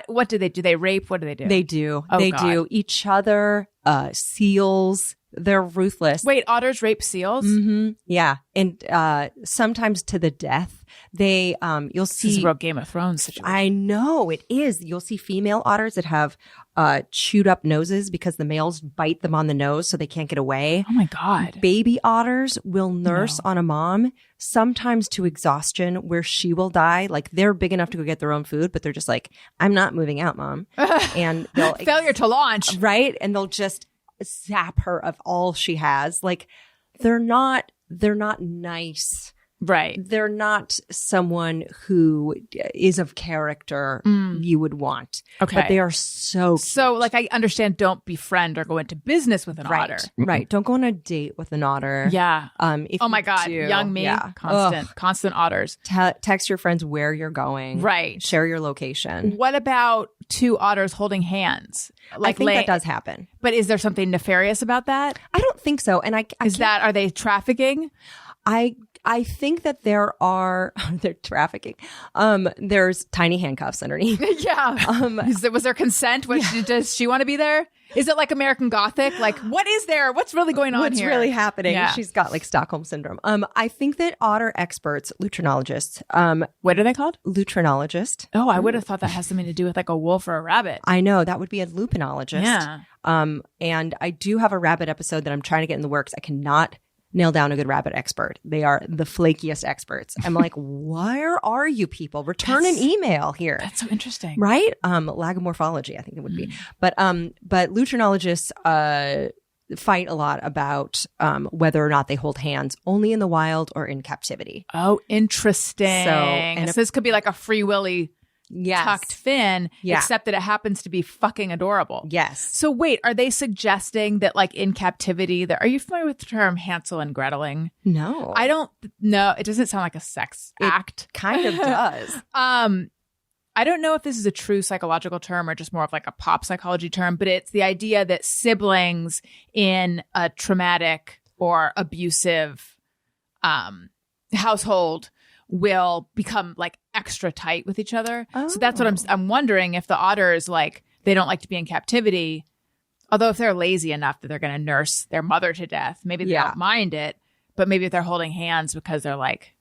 What do they do? They rape? What do they do? They do. Oh, they God. do. Each other, seals. They're ruthless. Wait, otters rape seals? Mm-hmm. Yeah. And sometimes to the death. They, you'll see. This is a real Game of Thrones situation. I know it is. You'll see female otters that have chewed up noses because the males bite them on the nose so they can't get away. Oh my God. Baby otters will nurse on a mom, sometimes to exhaustion, where she will die. Like they're big enough to go get their own food, but they're just like, I'm not moving out, mom. And they'll Failure to launch. right? And they'll just zap her of all she has. Like they're not nice. Right. They're not someone who is of character you would want. Okay. But they are so cute. So, like, I understand don't befriend or go into business with an otter. Right. Don't go on a date with an otter. Yeah. If Oh my you God. do, Young me. yeah. Constant otters. Text your friends where you're going. Right. Share your location. What about two otters holding hands? I think that does happen. But is there something nefarious about that? I don't think so. And Are they trafficking? I think that they're trafficking. There's tiny handcuffs underneath. Yeah. Was there consent? Does she want to be there? Is it like American Gothic? Like, what is there? What's really going on What's here? really happening? Yeah. She's got like Stockholm syndrome. I think that otter experts, lutrinologists, What are they called? lutrinologist. Oh, I would have thought that has something to do with like a wolf or a rabbit. I know that would be a lupinologist. Yeah. And I do have a rabbit episode that I'm trying to get in the works. I cannot nail down a good rabbit expert. They are the flakiest experts. I'm like, where are you people? Return an email here. That's so interesting. Right? Lagomorphology, I think it would be. But lutrinologists fight a lot about whether or not they hold hands only in the wild or in captivity. Oh, interesting. So this could be like a Free Willy Yes. tucked fin, Yeah. except that it happens to be fucking adorable. Yes. So wait, are they suggesting that like in captivity, are you familiar with the term Hansel and Greteling? No. I don't know. It doesn't sound like a sex act. Kind of does. I don't know if this is a true psychological term or just more of like a pop psychology term, but it's the idea that siblings in a traumatic or abusive household will become like extra tight with each other. So that's what I'm wondering, if the otters, like, they don't like to be in captivity, although if they're lazy enough that they're going to nurse their mother to death, maybe they don't mind it, but maybe if they're holding hands because they're like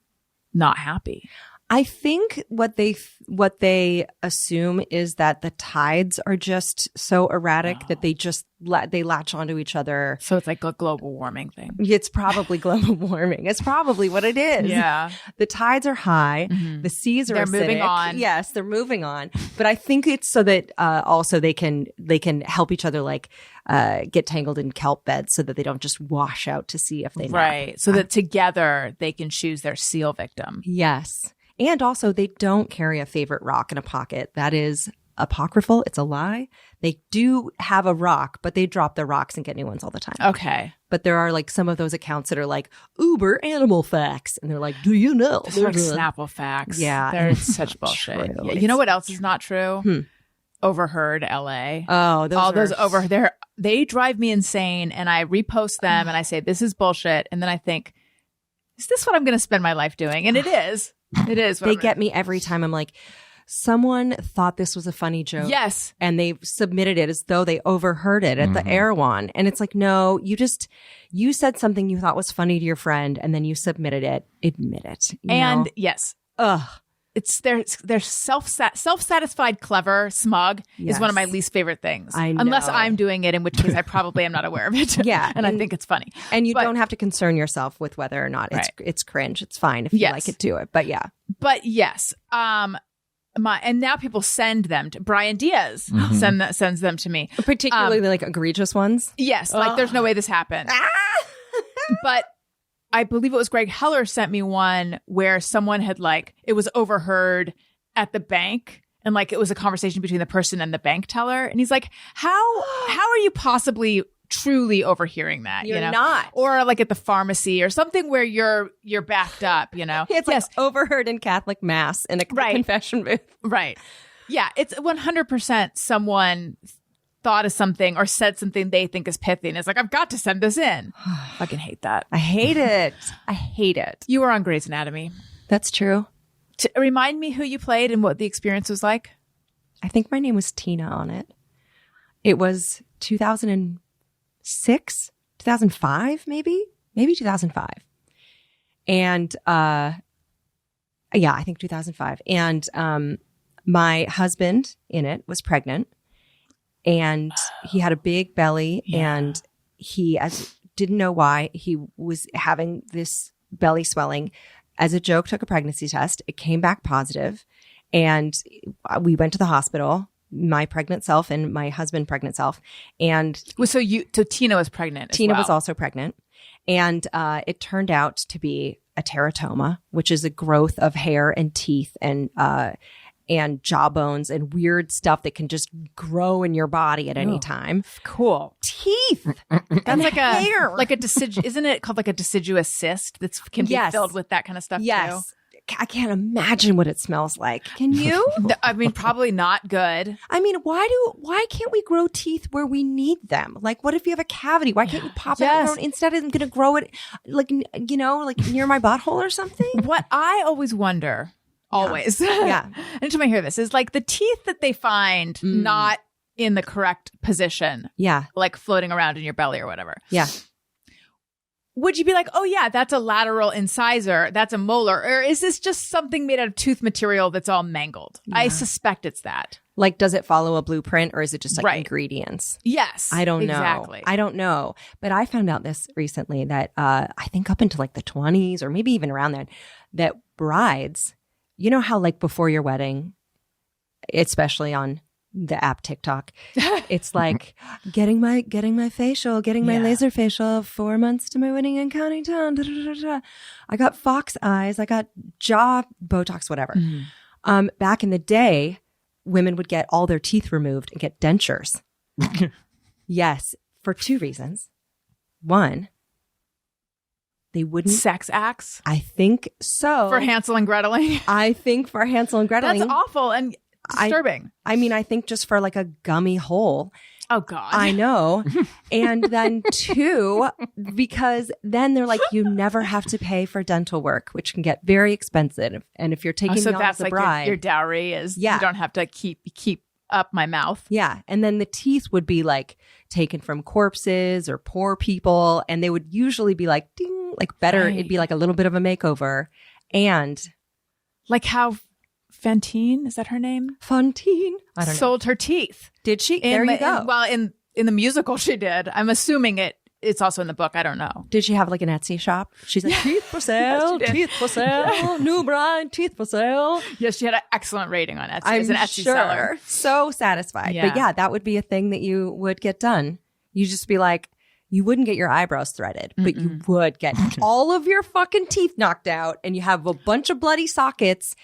not happy. I think what they assume is that the tides are just so erratic that they just they latch onto each other. So it's like a global warming thing. It's probably global warming. It's probably what it is. Yeah. The tides are high. The seas are They're acidic. moving on. Yes, they're moving on. But I think it's so that also they can help each other, like get tangled in kelp beds so that they don't just wash out to sea if they nap. Right. So that together they can choose their seal victim. Yes. And also, they don't carry a favorite rock in a pocket. That is apocryphal. It's a lie. They do have a rock, but they drop their rocks and get new ones all the time. Okay. But there are like some of those accounts that are like uber animal facts. And they're like, do you know? They're like Snapple facts. Yeah. They're such bullshit. True. Yeah. You know what else is not true? Overheard LA. Oh, those over there. They drive me insane. And I repost them and I say, this is bullshit. And then I think, is this what I'm going to spend my life doing? And it is. It is. They get me every time. I'm like, someone thought this was a funny joke. Yes. And they submitted it as though they overheard it at the Erewhon. And it's like, no, you said something you thought was funny to your friend and then you submitted it. Admit it. And know? yes. Ugh. It's they're self-satisfied, clever, smug is one of my least favorite things. I know. Unless I'm doing it, in which case I probably am not aware of it. Yeah. and I think it's funny. And you don't have to concern yourself with whether or not it's cringe. It's fine if you like it, do it. But yeah. But yes. And now people send them to Brian Diaz sends them to me. Particularly like egregious ones. Yes. Like there's no way this happened. But I believe it was Greg Heller sent me one where someone had it was overheard at the bank, and it was a conversation between the person and the bank teller. And he's like, how are you possibly truly overhearing that? You're not. Or at the pharmacy or something where you're backed up, It's like overheard in Catholic mass in a confession booth. Right. Yeah. It's 100% someone thought of something or said something they think is pithy and it's like, I've got to send this in. Fucking hate that. I hate it. I hate it. You were on Grey's Anatomy. That's true. Remind me who you played and what the experience was like. I think my name was Tina on it. It was 2006, 2005, maybe 2005. And, yeah, I think 2005. And, my husband in it was pregnant and he had a big belly and he didn't know why he was having this belly swelling. As a joke, took a pregnancy test. It came back positive and we went to the hospital, my pregnant self and my husband pregnant self. And so Tina was pregnant. Tina was also pregnant. And, it turned out to be a teratoma, which is a growth of hair and teeth and jawbones and weird stuff that can just grow in your body at any time. Cool. Teeth. That's like hair. isn't it called like a deciduous cyst that can be filled with that kind of stuff too? I can't imagine what it smells like. Can you? I mean, probably not good. I mean, why can't we grow teeth where we need them? Like, what if you have a cavity? Why can't you pop it out instead of going to grow it like near my butthole or something? What I always wonder, anytime I hear this, is like the teeth that they find not in the correct position. Yeah. Like floating around in your belly or whatever. Yeah. Would you be like, oh yeah, that's a lateral incisor, that's a molar, or is this just something made out of tooth material that's all mangled? Yeah. I suspect it's that. Like, does it follow a blueprint or is it just like ingredients? Yes. I don't know. Exactly. I don't know. But I found out this recently that I think up into like the 20s or maybe even around that brides, you know how like before your wedding, especially on the app TikTok, it's like getting my facial, getting my laser facial, 4 months to my wedding and counting down. Da, da, da, da. I got fox eyes, I got jaw Botox, whatever. Back in the day, women would get all their teeth removed and get dentures. Yes, for two reasons. One, they wouldn't. Sex acts? I think so. For Hansel and Gretel. I think for Hansel and Gretel. That's awful and disturbing. I mean, I think just for like a gummy hole. Oh, God. I know. And then two, because then they're like, you never have to pay for dental work, which can get very expensive. And if you're taking me on as a bride. Your dowry is you don't have to keep up my mouth. Yeah. And then the teeth would be like taken from corpses or poor people. And they would usually be like, ding, like better. Right. It'd be like a little bit of a makeover. And like how Fantine, is that her name? Fantine. I don't know. Sold her teeth. Did she? There you go. In the musical she did. I'm assuming it's also in the book. I don't know. Did she have like an Etsy shop? She's like, teeth for sale, teeth for sale, new bride, teeth for sale. Yes, she had an excellent rating on Etsy as an Etsy seller. So satisfied. Yeah. But yeah, that would be a thing that you would get done. You just be like, you wouldn't get your eyebrows threaded, but you would get all of your fucking teeth knocked out and you have a bunch of bloody sockets.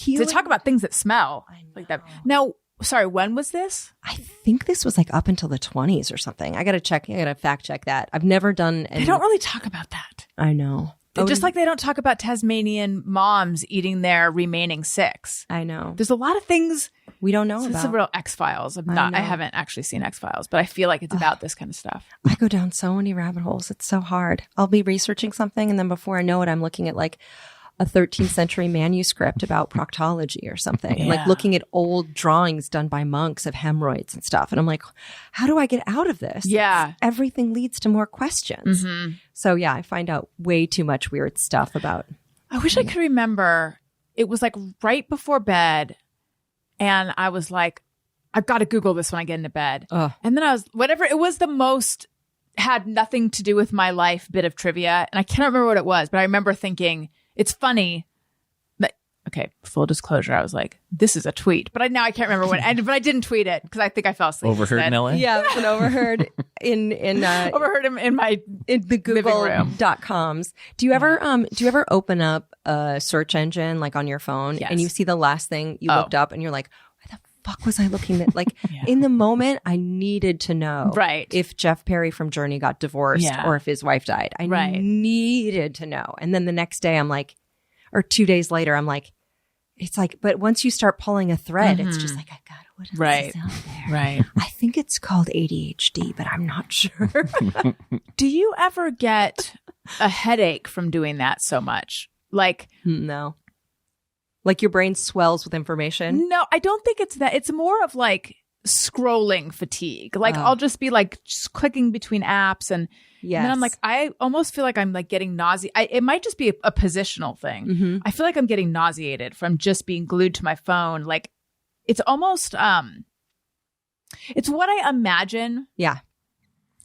They talk about things that smell like that. Now, sorry, when was this? I think this was like up until the 20s or something. I got to fact check that. I've never done any. They don't really talk about that. I know. Just like they don't talk about Tasmanian moms eating their remaining 6. I know. There's a lot of things we don't know about. It's a real X-Files. I haven't actually seen X-Files, but I feel like it's about this kind of stuff. I go down so many rabbit holes. It's so hard. I'll be researching something and then before I know it, I'm looking at like a 13th century manuscript about proctology or something. Yeah. Like looking at old drawings done by monks of hemorrhoids and stuff. And I'm like, how do I get out of this? Yeah. Everything leads to more questions. So yeah, I find out way too much weird stuff about. I wish I could remember. It was like right before bed. And I was like, I've got to Google this when I get into bed. And then it was the most had nothing to do with my life bit of trivia. And I can't remember what it was, but I remember thinking, it's funny that, okay, full disclosure, I was like, this is a tweet. But I can't remember when, but I didn't tweet it because I think I fell asleep. Overheard in LA? Yeah, it was an overheard overheard him in the Google.coms. Do you ever open up a search engine like on your phone and you see the last thing you looked up and you're like, why the fuck was I looking at? Like in the moment, I needed to know if Jeff Perry from Journey got divorced or if his wife died. I needed to know. And then the next day I'm like, or 2 days later, I'm like, it's like, but once you start pulling a thread, it's just like, I gotta what else Right. is out there? Right. I think it's called ADHD, but I'm not sure. Do you ever get a headache from doing that so much? Like, No. Like your brain swells with information? no, I don't think it's that. It's more of like scrolling fatigue. Like I'll just be like just clicking between apps and Yes. then I'm like, I almost feel like I'm like getting nauseated. It might just be a positional thing. Mhm. I feel like I'm getting nauseated from just being glued to my phone. Like it's almost, it's what I imagine. Yeah.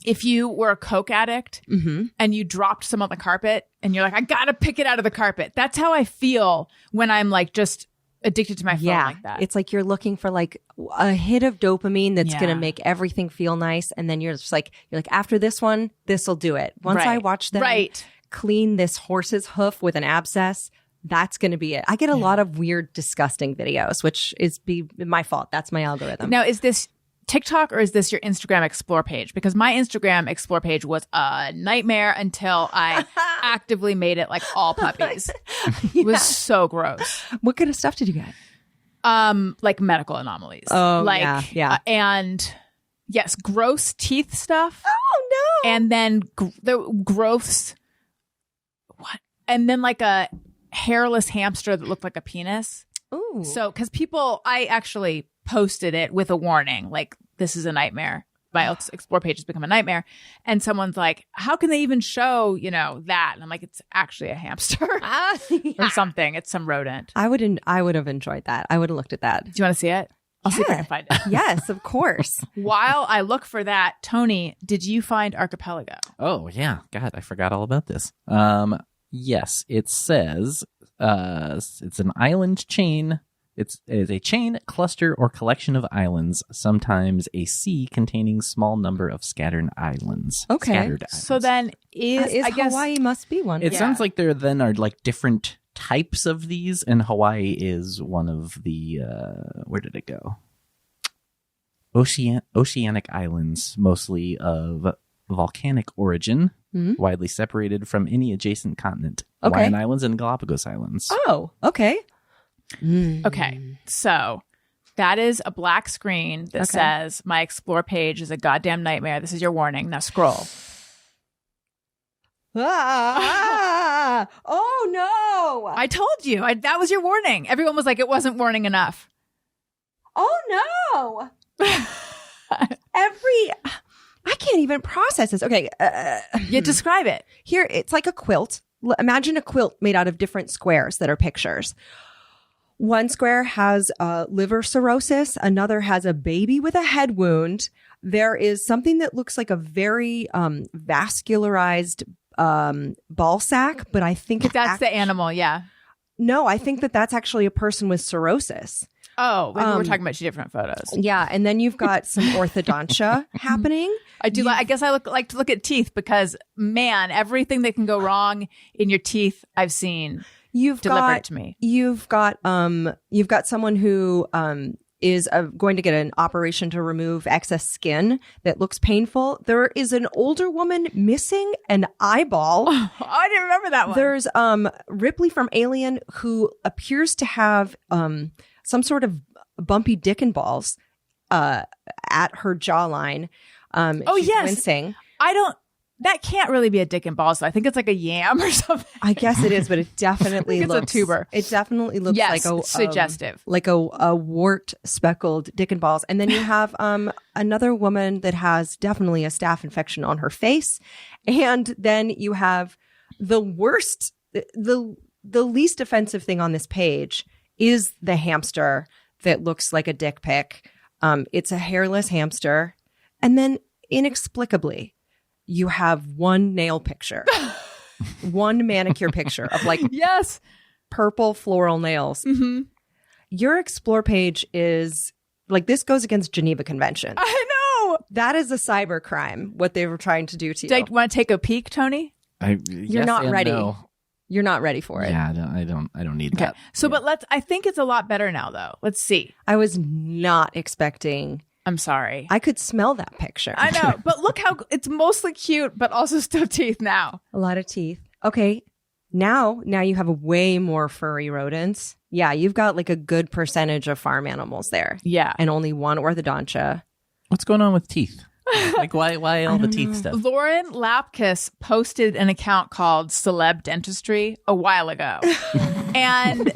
If you were a Coke addict Mm-hmm. and you dropped some on the carpet and you're like, I gotta pick it out of the carpet. That's how I feel when I'm like just addicted to my phone Yeah. like that. It's like you're looking for like a hit of dopamine that's Yeah. going to make everything feel nice. And then you're just like, after this one, this will do it. Once I Right. watch them Right. clean this horse's hoof with an abscess, that's going to be it. I get a lot of weird, disgusting videos, which is my fault. That's my algorithm. Now, is this TikTok or is this your Instagram Explore page? Because my Instagram Explore page was a nightmare until I actively made it like all puppies. It was so gross. What kind of stuff did you get? Like medical anomalies. Oh, like, yeah. And yes, gross teeth stuff. Oh, no. And then the growths. What? And then like a hairless hamster that looked like a penis. Ooh. So, because I actually posted it with a warning, like, this is a nightmare. My Explore page has become a nightmare. And someone's like, how can they even show, that? And I'm like, it's actually a hamster or something. It's some rodent. I would have enjoyed that. I would have looked at that. Do you want to see it? I'll see if I can find it. Yes, of course. While I look for that, Tony, did you find Archipelago? Oh, yeah. God, I forgot all about this. Yes, it says it's an island chain. It is a chain, cluster, or collection of islands, sometimes a sea containing small number of scattered islands. Okay. Scattered islands. So then I guess Hawaii must be one. It Yeah. sounds like there then are like different types of these, and Hawaii is one of the, where did it go? Oceanic islands, mostly of volcanic origin, widely separated from any adjacent continent. Okay. Hawaiian Islands and Galapagos Islands. Oh, okay. Okay, so that is a black screen that says, my Explore page is a goddamn nightmare. This is your warning. Now scroll. Oh, no. I told you. That was your warning. Everyone was like, it wasn't warning enough. Oh, no. I can't even process this. Okay. You describe it. Here, it's like a quilt. Imagine a quilt made out of different squares that are pictures. One square has liver cirrhosis. Another has a baby with a head wound. There is something that looks like a very vascularized ball sack, but I think That's the animal, yeah. No, I think that's actually a person with cirrhosis. Oh, maybe we're talking about two different photos. Yeah, and then you've got some orthodontia happening. I do. I guess I like to look at teeth because, man, everything that can go wrong in your teeth, I've seen delivered to me. You've got someone who is going to get an operation to remove excess skin that looks painful. There is an older woman missing an eyeball. Oh, I didn't remember that one. There's Ripley from Alien who appears to have some sort of bumpy dick and balls at her jawline. She's yes. wincing. That can't really be a dick and balls. So I think it's like a yam or something. I guess it is, but it definitely It's a looks tuber. It definitely looks Yes, like a suggestive. like a wart speckled dick and balls. And then you have another woman that has definitely a staph infection on her face, and then you have the worst, the least offensive thing on this page is the hamster that looks like a dick pic. It's a hairless hamster, and then inexplicably, you have one nail picture, one manicure picture of like Yes. purple floral nails. Mm-hmm. Your Explore page is like, this goes against Geneva Convention. I know. That is a cyber crime, what they were trying to do to you. Do you want to take a peek, Tony? You're not ready. You're not ready for it. Yeah, I don't need that. So, but I think it's a lot better now, though. Let's see. I was not expecting. I'm sorry. I could smell that picture. I know, but look how it's mostly cute, but also still teeth now. A lot of teeth. Okay. Now you have way more furry rodents. Yeah, you've got like a good percentage of farm animals there. Yeah. And only one orthodontia. What's going on with teeth? Like, why all the teeth stuff? Lauren Lapkus posted an account called Celeb Dentistry a while ago. And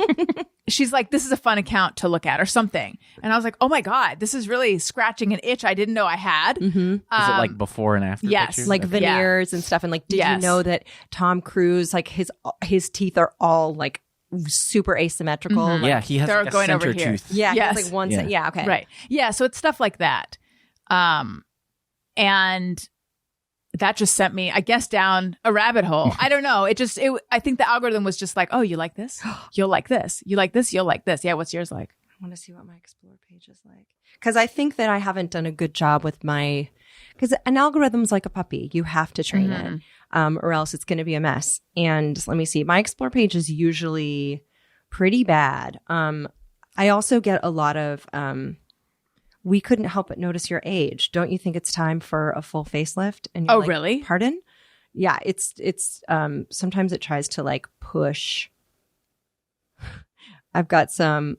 she's like, this is a fun account to look at or something. And I was like, oh my God, this is really scratching an itch I didn't know I had. Mm-hmm. Is it like before and after yes. pictures? Like veneers and stuff. And like, did you know that Tom Cruise, like his teeth are all like super asymmetrical? Mm-hmm. Yeah, he has They're like a going center over here. tooth. Yeah. Yes. He has like one. Yeah. Yeah. Okay. Right. Yeah. So it's stuff like that. And that just sent me, I guess, down a rabbit hole. I don't know. I think the algorithm was just like, oh, you like this? You'll like this. You like this? You'll like this. Yeah. What's yours like? I want to see what my explore page is like. Because I think that I haven't done a good job with because an algorithm's like a puppy. You have to train it, or else it's going to be a mess. And let me see. My explore page is usually pretty bad. I also get a lot of, we couldn't help but notice your age. Don't you think it's time for a full facelift? And you're like, really? Pardon? Yeah. It's sometimes it tries to like push. I've got you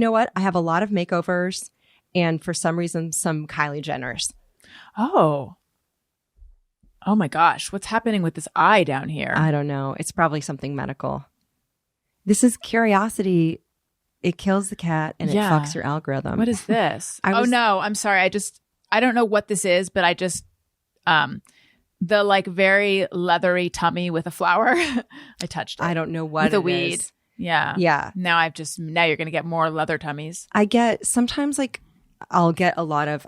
know what? I have a lot of makeovers and for some reason, some Kylie Jenners. Oh my gosh. What's happening with this eye down here? I don't know. It's probably something medical. This is curiosity. It kills the cat and it fucks your algorithm. What is this? Oh no, I'm sorry. I don't know what this is, but the like very leathery tummy with a flower. I touched it. I don't know what with it a weed. is. Yeah. Yeah. Now you're going to get more leather tummies. I get sometimes like I'll get a lot of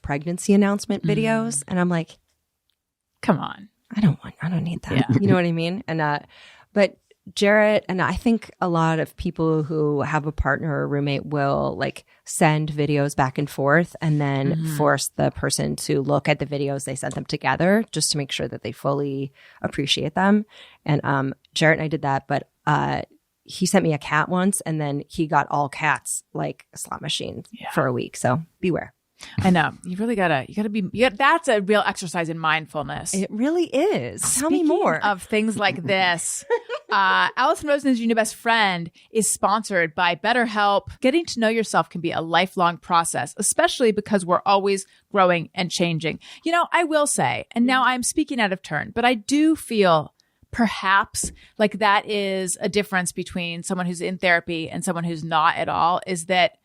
pregnancy announcement videos and I'm like, come on. I don't need that. Yeah. You know what I mean? And but Jarrett and I think a lot of people who have a partner or roommate will like send videos back and forth and then force the person to look at the videos they sent them together just to make sure that they fully appreciate them. And Jarrett and I did that, but he sent me a cat once and then he got all cats like a slot machine for a week. So beware. I know. You really that's a real exercise in mindfulness. It really is. Tell me Speaking more. of things like this. Alison Rosen is your new best friend is sponsored by BetterHelp. Getting to know yourself can be a lifelong process, especially because we're always growing and changing. You know, I will say, and now I'm speaking out of turn, but I do feel perhaps like that is a difference between someone who's in therapy and someone who's not at all, is that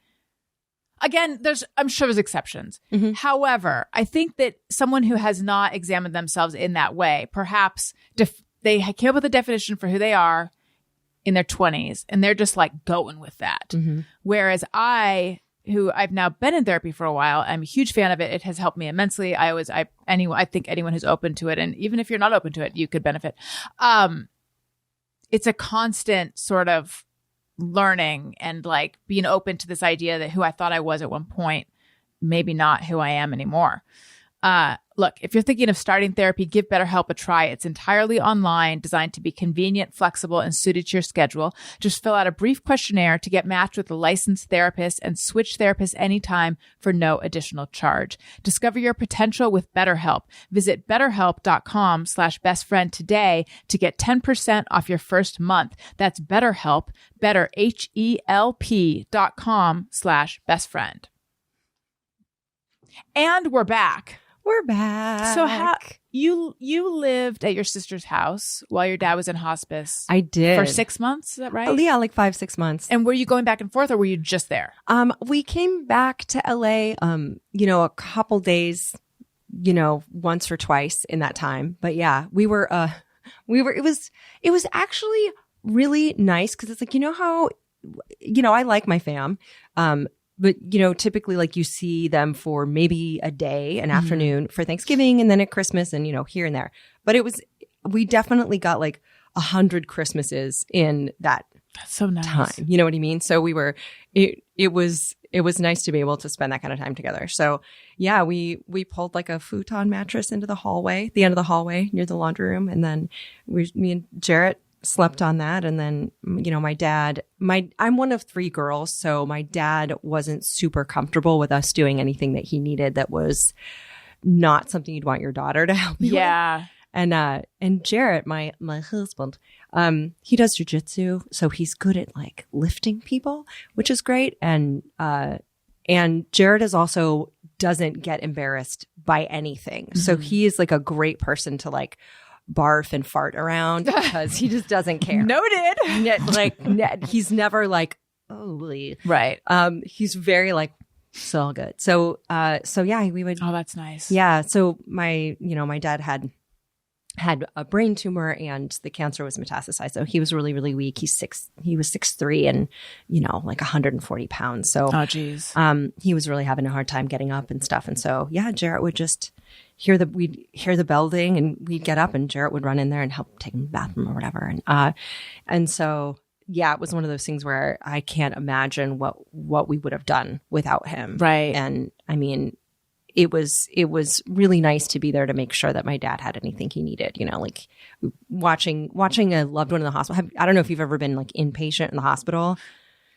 again, I'm sure there's exceptions. Mm-hmm. However, I think that someone who has not examined themselves in that way, perhaps they came up with a definition for who they are in their 20s and they're just like going with that. Mm-hmm. Whereas who I've now been in therapy for a while, I'm a huge fan of it. It has helped me immensely. I think anyone who's open to it, and even if you're not open to it, you could benefit. It's a constant sort of learning and like being open to this idea that who I thought I was at one point, maybe not who I am anymore. Look, if you're thinking of starting therapy, give BetterHelp a try. It's entirely online, designed to be convenient, flexible, and suited to your schedule. Just fill out a brief questionnaire to get matched with a licensed therapist and switch therapists anytime for no additional charge. Discover your potential with BetterHelp. Visit BetterHelp.com/bestfriend today to get 10% off your first month. That's BetterHelp, BetterHelp.com/bestfriend. And we're back. We're back. So you lived at your sister's house while your dad was in hospice? I did. For 6 months, is that right? Yeah, like 5-6 months. And were you going back and forth or were you just there? We came back to LA, a couple days, once or twice in that time. But yeah, it was actually really nice because it's like, how, I like my fam. But, typically like you see them for maybe a day, an afternoon for Thanksgiving and then at Christmas and, here and there. But we definitely got like 100 Christmases in that That's so nice. time. You know what I mean? So it was nice to be able to spend that kind of time together. So yeah, we pulled like a futon mattress into the hallway, the end of the hallway near the laundry room. And then me and Jarrett slept on that. And then, my dad, I'm one of 3 girls. So my dad wasn't super comfortable with us doing anything that he needed that was not something you'd want your daughter to help you with. And Jarrett, my husband, he does jujitsu, so he's good at like lifting people, which is great. And Jarrett is also doesn't get embarrassed by anything. So he is like a great person to like barf and fart around because he just doesn't care. Noted. He's never like, oh, right. He's very like, it's all good. So yeah, we would. Oh, that's nice. Yeah. So my dad had a brain tumor and the cancer was metastasized. So he was really, really weak. He was 6'3" and, like 140 pounds. So, oh geez. He was really having a hard time getting up and stuff. And so, yeah, Jarrett would just we'd hear the bell ding and we'd get up and Jarrett would run in there and help take him to the bathroom or whatever. And so, yeah, it was one of those things where I can't imagine what we would have done without him. Right. And I mean, it was really nice to be there to make sure that my dad had anything he needed, like watching a loved one in the hospital. I don't know if you've ever been like inpatient in the hospital.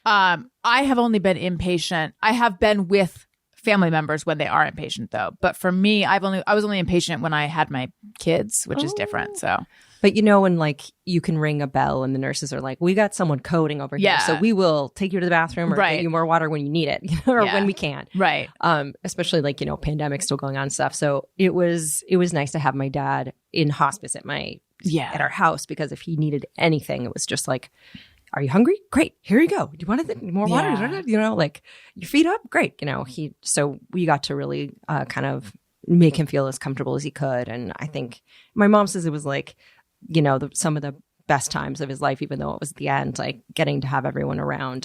I have only been inpatient. I have been with family members when they are inpatient though. But for me, I was only inpatient when I had my kids, which is different. So, but when like you can ring a bell and the nurses are like, we got someone coding over here. So we will take you to the bathroom or get you more water when you need it or when we can. Right. Especially like, pandemic still going on and stuff. So it was nice to have my dad in hospice at our house, because if he needed anything, it was just like, are you hungry? Great. Here you go. Do you want more water? Like your feet up? Great. So we got to really kind of make him feel as comfortable as he could. And I think my mom says it was like, some of the best times of his life, even though it was at the end, like getting to have everyone around.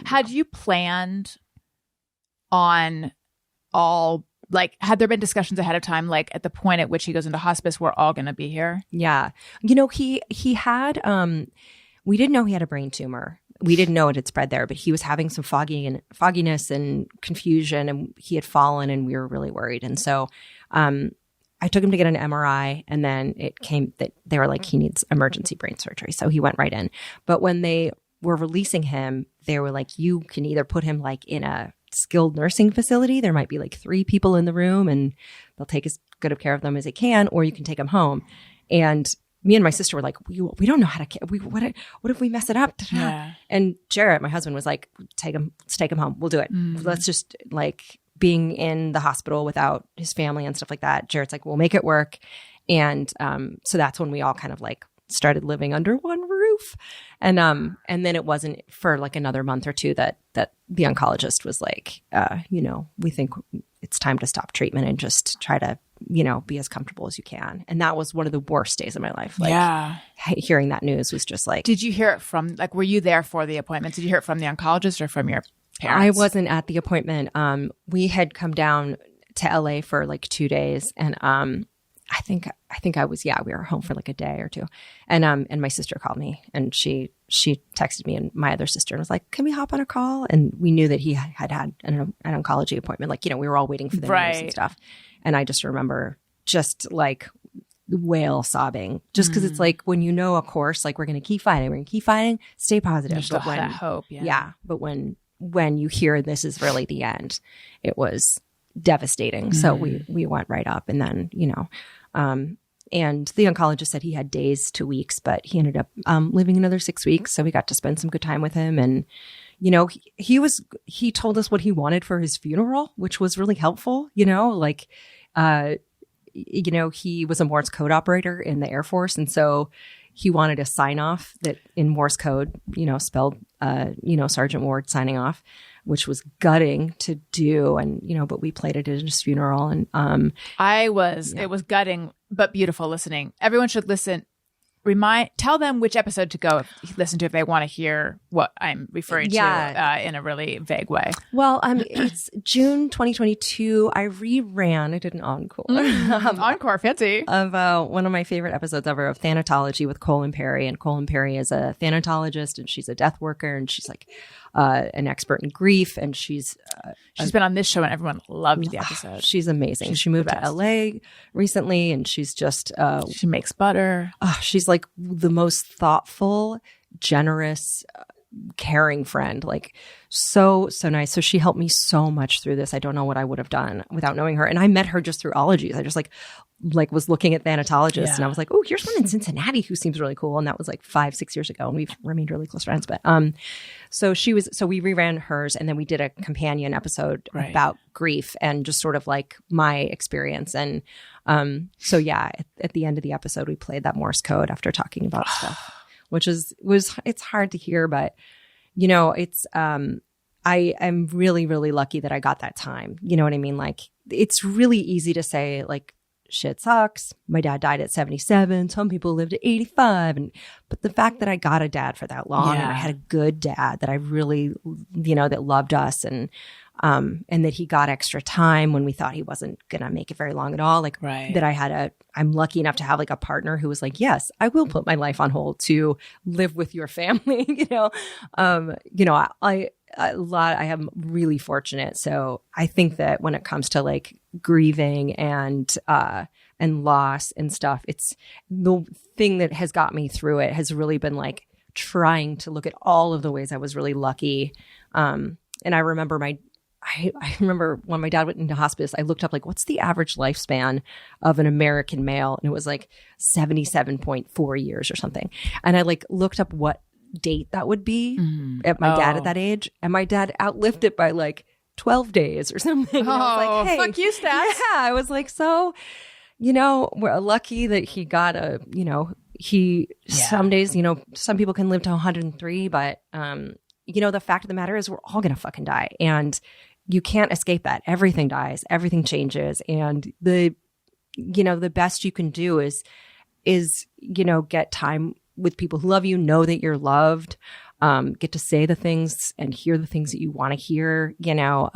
Had you planned on all, like, had there been discussions ahead of time, like at the point at which he goes into hospice, we're all going to be here? Yeah. He had, we didn't know he had a brain tumor. We didn't know it had spread there, but he was having some fogginess and confusion, and he had fallen, and we were really worried. And so, I took him to get an MRI, and then it came that they were like, he needs emergency brain surgery. So he went right in. But when they were releasing him, they were like, you can either put him like in a skilled nursing facility. There might be like 3 people in the room and they'll take as good of care of them as they can, or you can take him home. And me and my sister were like, we don't know how to, what if we mess it up? Yeah. And Jarrett, my husband, was like, let's take him home. We'll do it. Let's just like, being in the hospital without his family and stuff like that. Jarrett's like, we'll make it work. And so that's when we all kind of like started living under one roof. And then it wasn't for like another month or two that the oncologist was like, we think it's time to stop treatment and just try to, be as comfortable as you can. And that was one of the worst days of my life. Like, hearing that news was just like. Did you hear it from, like, were you there for the appointment? Did you hear it from the oncologist or from your parents? I wasn't at the appointment. We had come down to LA for like 2 days, and I think I was, we were home for like a day or two, and my sister called me, and she texted me and my other sister and was like, can we hop on a call? And we knew that he had an oncology appointment, like, we were all waiting for the news and stuff. And I just remember just like whale sobbing, just because it's like, when a course, like, we're going to keep fighting, stay positive. There's but that hope. Yeah. But when you hear this is really the end, it was devastating. So we went right up, and then, and the oncologist said he had days to weeks, but he ended up living another 6 weeks. So we got to spend some good time with him. And, he told us what he wanted for his funeral, which was really helpful, he was a Morse code operator in the Air Force. And so he wanted a sign off that in Morse code, spelled, Sergeant Ward signing off, which was gutting to do. And, but we played it at his funeral. And it was gutting, but beautiful listening. Everyone should listen. Tell them which episode to go listen to if they want to hear what I'm referring to in a really vague way. Well, it's June 2022. I did an encore. Encore, fancy. Of one of my favorite episodes ever of Thanatology with Colin Perry. And Colin Perry is a thanatologist, and she's a death worker, and she's like an expert in grief. And she's been on this show, and everyone loved the episode. She's amazing. She moved to LA recently, and she's just she makes butter. She's like the most thoughtful, generous, caring friend, like so nice. So she helped me so much through this. I don't know what I would have done without knowing her. And I met her just through Ologies. I just like was looking at thanatologists and I was like, oh, here's one in Cincinnati who seems really cool. And that was like 5-6 years ago, and we've remained really close friends. But so we reran hers, and then we did a companion episode about grief and just sort of like my experience. And so yeah, at the end of the episode, we played that Morse code after talking about stuff, which it's hard to hear, but you know, it's I am really, really lucky that I got that time. You know what I mean? Like, it's really easy to say like, shit sucks. My dad died at 77. Some people lived at 85. But the fact that I got a dad for that long and I had a good dad that I really, you know, that loved us and that he got extra time when we thought he wasn't going to make it very long at all. Like that I'm lucky enough to have like a partner who was like, yes, I will put my life on hold to live with your family. I am really fortunate. So I think that when it comes to like grieving and loss and stuff, it's the thing that has got me through it has really been like trying to look at all of the ways I was really lucky. And I remember I remember when my dad went into hospice, I looked up like, what's the average lifespan of an American male? And it was like 77.4 years or something. And I like looked up what date that would be at my dad at that age. And my dad outlived it by like 12 days or something. And I was like, hey, fuck you, stats. Yeah, I was like, so, you know, we're lucky that he got some days, you know, some people can live to 103, but, you know, the fact of the matter is we're all going to fucking die. And you can't escape that. Everything dies, everything changes. And the best you can do is, you know, get time with people who love you, know that you're loved, get to say the things and hear the things that you want to hear, you know,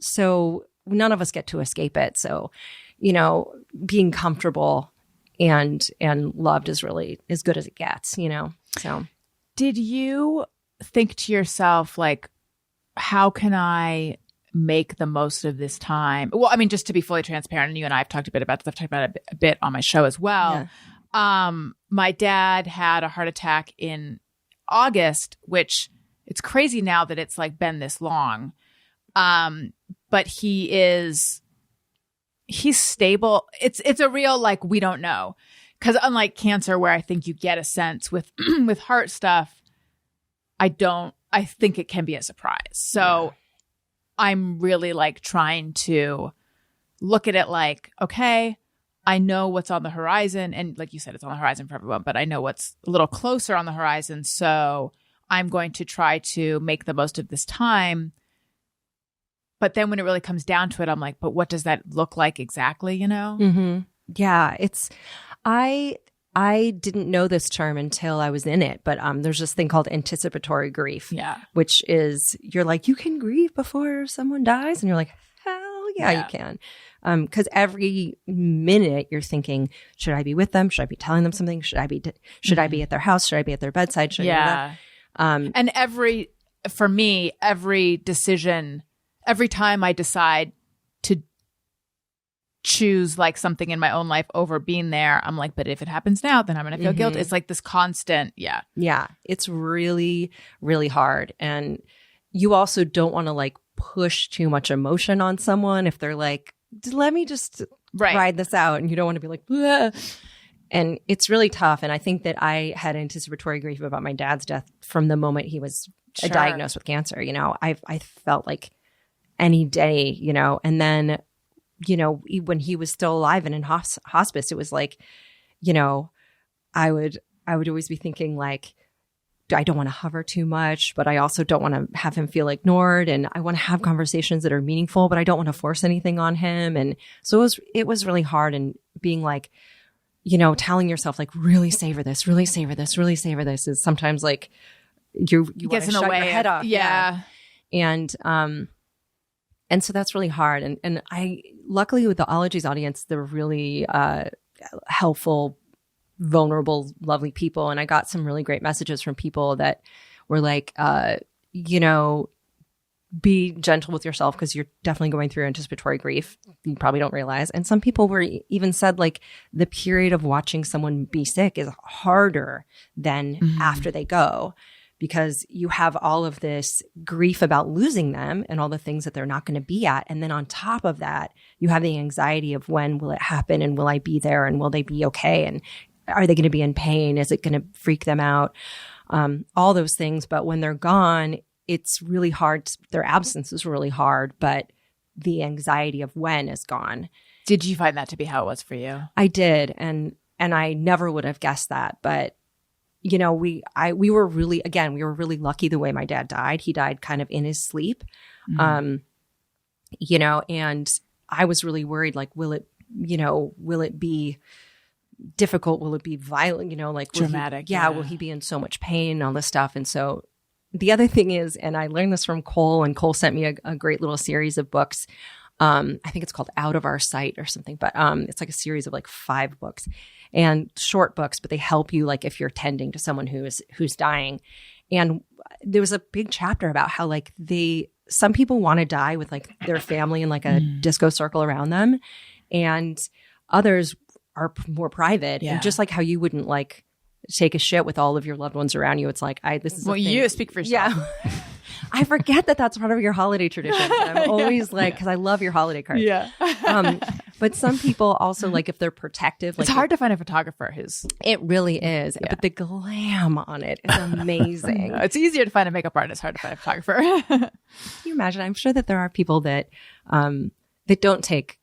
so none of us get to escape it. So, you know, being comfortable and loved is really as good as it gets, you know? So did you think to yourself, like, how can I make the most of this time? Well, I mean, just to be fully transparent, and you and I have talked a bit about this, I've talked about it a bit on my show as well. Yeah. My dad had a heart attack in August, which it's crazy now that it's like been this long. But he's stable. It's a real, like, we don't know. 'Cause unlike cancer, where I think you get a sense with, with heart stuff, I think it can be a surprise. So I'm really like trying to look at it like, okay, I know what's on the horizon. And like you said, it's on the horizon for everyone, but I know what's a little closer on the horizon. So I'm going to try to make the most of this time. But then when it really comes down to it, I'm like, but what does that look like exactly, you know? Mm-hmm. Yeah, I didn't know this term until I was in it, but there's this thing called anticipatory grief, which is you're like, you can grieve before someone dies. And you're like, hell yeah, you can. Because every minute you're thinking, should I be with them? Should I be telling them something? Should I be at their house? Should I be at their bedside? Should I be and for me, every decision, every time I decide to choose like something in my own life over being there, I'm like, but if it happens now, then I'm going to feel guilty. It's like this constant. Yeah. It's really, really hard. And you also don't want to like push too much emotion on someone if they're like, let me just ride this out. And you don't want to be like, bleh. And it's really tough. And I think that I had anticipatory grief about my dad's death from the moment he was diagnosed with cancer. You know, I felt like any day, you know, and then, you know, when he was still alive and in hospice, it was like, you know, I would always be thinking like, I don't want to hover too much, but I also don't want to have him feel ignored. And I want to have conversations that are meaningful, but I don't want to force anything on him. And so it was really hard. And being like, you know, telling yourself like, really savor this, really savor this, really savor this is sometimes like you want to shut your head off. Yeah. And so that's really hard. And I, luckily with the Ologies audience, they're really helpful, vulnerable, lovely people. And I got some really great messages from people that were like, you know, be gentle with yourself because you're definitely going through anticipatory grief. You probably don't realize. And some people were even said like the period of watching someone be sick is harder than after they go because you have all of this grief about losing them and all the things that they're not going to be at. And then on top of that, you have the anxiety of when will it happen and will I be there and will they be okay? And are they going to be in pain? Is it going to freak them out? All those things. But when they're gone, it's really hard. Their absence is really hard, but the anxiety of when is gone. Did you find that to be how it was for you? I did. And I never would have guessed that. But, you know, we were really lucky the way my dad died. He died kind of in his sleep. You know, and I was really worried, like, will it be difficult? Will it be violent? You know, like dramatic. Will he be in so much pain and all this stuff? And so the other thing is, and I learned this from Cole, and Cole sent me a great little series of books. I think it's called Out of Our Sight or something, but it's like a series of like 5 books and short books, but they help you like if you're tending to someone who's dying. And there was a big chapter about how like some people want to die with like their family in like a disco circle around them, and others are more private. And just like how you wouldn't like take a shit with all of your loved ones around you, it's like this is you speak for yourself. Yeah. I forget that that's part of your holiday traditions. I'm always like, because I love your holiday cards. Yeah. But some people also like if they're protective. Like, it's hard to find a photographer who's. It really is. Yeah. But the glam on it is amazing. No, it's easier to find a makeup artist, hard to find a photographer. Can you imagine? I'm sure that there are people that don't take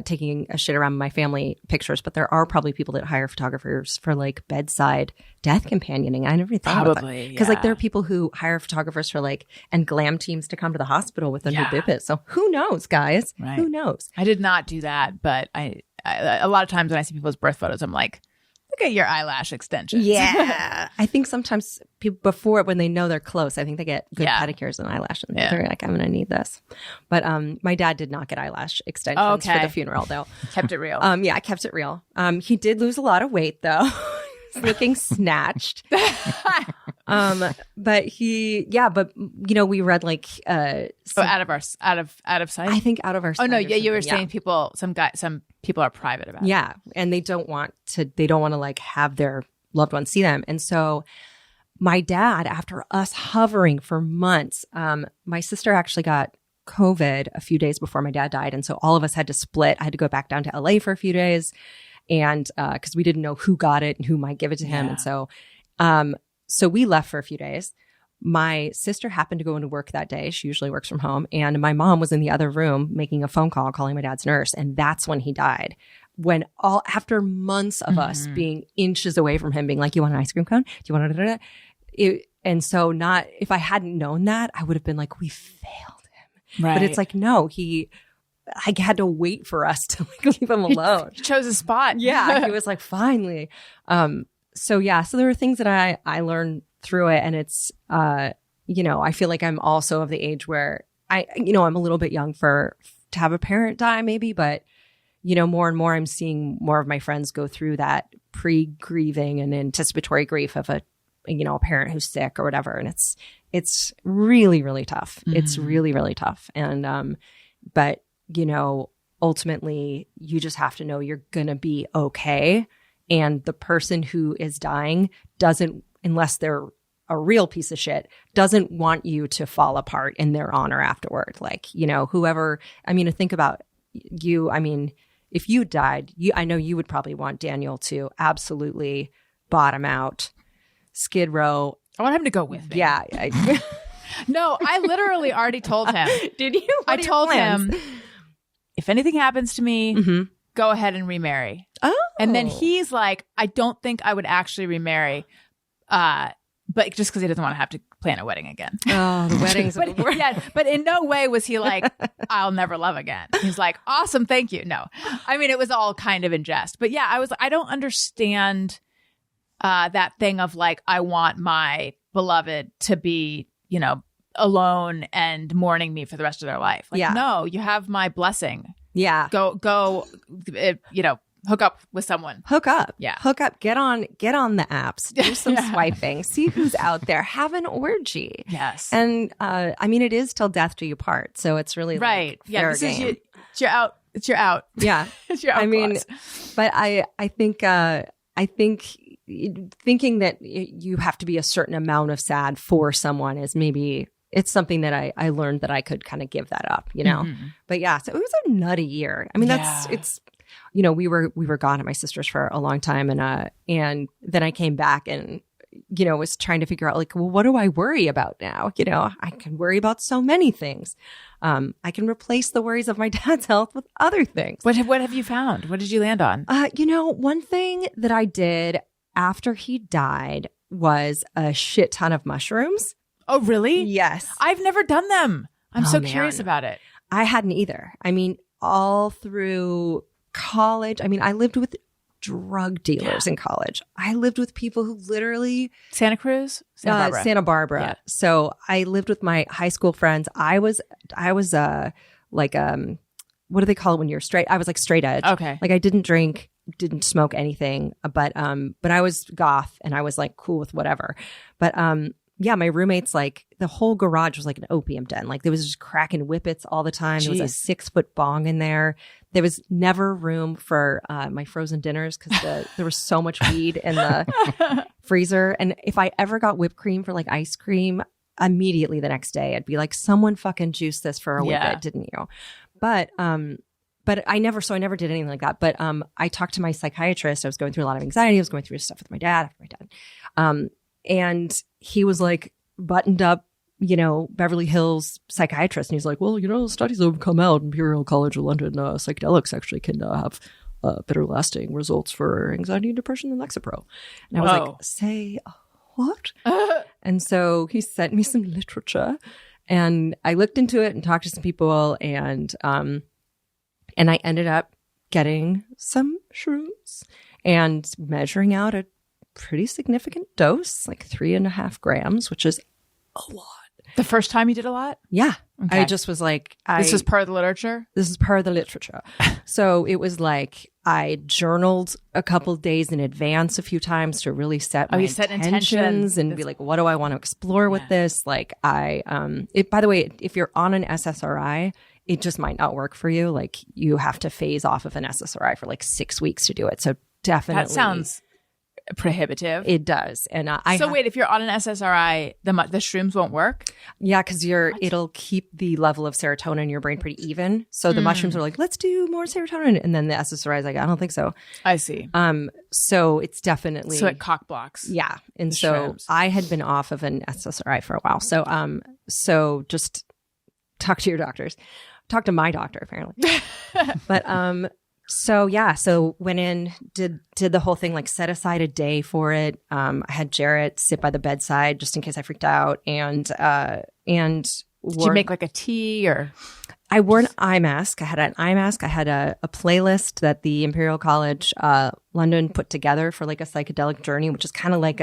taking a shit around my family pictures, but there are probably people that hire photographers for like bedside death companioning. I never thought about that. Because like there are people who hire photographers for like, and glam teams to come to the hospital with their new bipit. So who knows, guys? Right. Who knows? I did not do that, but I a lot of times when I see people's birth photos, I'm like, look at your eyelash extensions. Yeah. I think sometimes people before, when they know they're close, I think they get good pedicures and eyelashes. Yeah. They're like, I'm going to need this. But my dad did not get eyelash extensions for the funeral, though. Kept it real. Yeah, I kept it real. He did lose a lot of weight, though. He's looking snatched. But you know, we read like out of sight. I think Out of Our Sight. Oh no, yeah, you were saying some people are private about it. Yeah, and they don't want to like have their loved ones see them. And so my dad, after us hovering for months, my sister actually got COVID a few days before my dad died, and so all of us had to split. I had to go back down to LA for a few days, and because we didn't know who got it and who might give it to him, and so we left for a few days. My sister happened to go into work that day. She usually works from home. And my mom was in the other room making a phone call, calling my dad's nurse. And that's when he died. When after months of us being inches away from him, being like, you want an ice cream cone? Do you want to? And so if I hadn't known that, I would have been like, we failed him. Right. But it's like, no, I had to wait for us to like leave him alone. He chose a spot. Yeah. He was like, finally. So there were things that I learned through it, and it's you know, I feel like I'm also of the age where I'm a little bit young to have a parent die maybe, but you know, more and more I'm seeing more of my friends go through that pre-grieving and anticipatory grief of a parent who's sick or whatever, and it's really, really tough. It's really, really tough. And but you know, ultimately you just have to know you're gonna be okay. And the person who is dying doesn't, unless they're a real piece of shit, doesn't want you to fall apart in their honor afterward. Like, you know, whoever, I mean, to think about you, I mean, if you died, I know you would probably want Daniel to absolutely bottom out, Skid Row. I want him to go with me. Yeah. No, I literally already told him. Did you? I told him, if anything happens to me, go ahead and remarry. Oh. And then he's like, I don't think I would actually remarry, but just because he doesn't want to have to plan a wedding again. Oh, the weddings. But in no way was he like, I'll never love again. He's like, awesome, thank you. No, I mean, it was all kind of in jest. But yeah, I don't understand that thing of like, I want my beloved to be, you know, alone and mourning me for the rest of their life. Like, no, you have my blessing. Yeah. Go, you know, hook up with someone. Hook up. Yeah. Hook up. Get on the apps. Do some swiping. See who's out there. Have an orgy. Yes. And I mean, it is till death do you part. So it's really right. Like fair game. It's your out. It's your out. Yeah. It's your out. I mean, but I think thinking that you have to be a certain amount of sad for someone is maybe it's something that I learned that I could kind of give that up, you know? But yeah, so it was a nutty year. I mean, it's, you know, we were gone at my sister's for a long time, and then I came back and, you know, was trying to figure out like, well, what do I worry about now? You know, I can worry about so many things. I can replace the worries of my dad's health with other things. What have you found? What did you land on? You know, one thing that I did after he died was a shit ton of mushrooms. Oh, really? Yes. I've never done them. I'm so man. curious about it. I hadn't either. I mean, all through college, I mean, I lived with drug dealers in college. I lived with people who literally Santa Cruz, Santa Barbara. Yeah. So I lived with my high school friends. I was like what do they call it when you're straight? I was like straight edge. Okay. Like I didn't drink, didn't smoke anything, but I was goth and I was like cool with whatever. But yeah, my roommates, like the whole garage was like an opium den. Like there was just cracking whippets all the time. There was a 6-foot bong in there. There was never room for my frozen dinners because there was so much weed in the freezer. And if I ever got whipped cream for like ice cream, immediately the next day I'd be like, someone fucking juiced this for a whippet, didn't you? But I never did anything like that. But I talked to my psychiatrist. I was going through a lot of anxiety. I was going through stuff with my dad after my dad. And he was like buttoned up, you know, Beverly Hills psychiatrist. And he's like, well, you know, studies have come out, Imperial College of London, psychedelics actually can have better lasting results for anxiety and depression than Lexapro. And I was like, say what? And so he sent me some literature and I looked into it and talked to some people and I ended up getting some shrooms and measuring out a pretty significant dose, like 3.5 grams, which is a lot. The first time you did a lot? Yeah. Okay. I just was like, this is per the literature? This is per the literature. So it was like I journaled a couple days in advance a few times to really set my intentions and be like, what do I want to explore with this? Like by the way, if you're on an SSRI, it just might not work for you. Like you have to phase off of an SSRI for like 6 weeks to do it. So definitely. That sounds prohibitive. It does. And wait, if you're on an SSRI, the shrooms won't work? Yeah, because it'll keep the level of serotonin in your brain pretty even. So the mushrooms are like, let's do more serotonin. And then the SSRI is like, I don't think so. I see. So it's definitely. So it cock blocks. Yeah. And so shrooms. I had been off of an SSRI for a while. So just talk to your doctors. Talk to my doctor, apparently. But so went in, did the whole thing, like set aside a day for it. I had Jarrett sit by the bedside just in case I freaked out. And did you make like a tea or? I wore an eye mask. I had an eye mask. I had a playlist that the Imperial College London put together for like a psychedelic journey, which is kind of like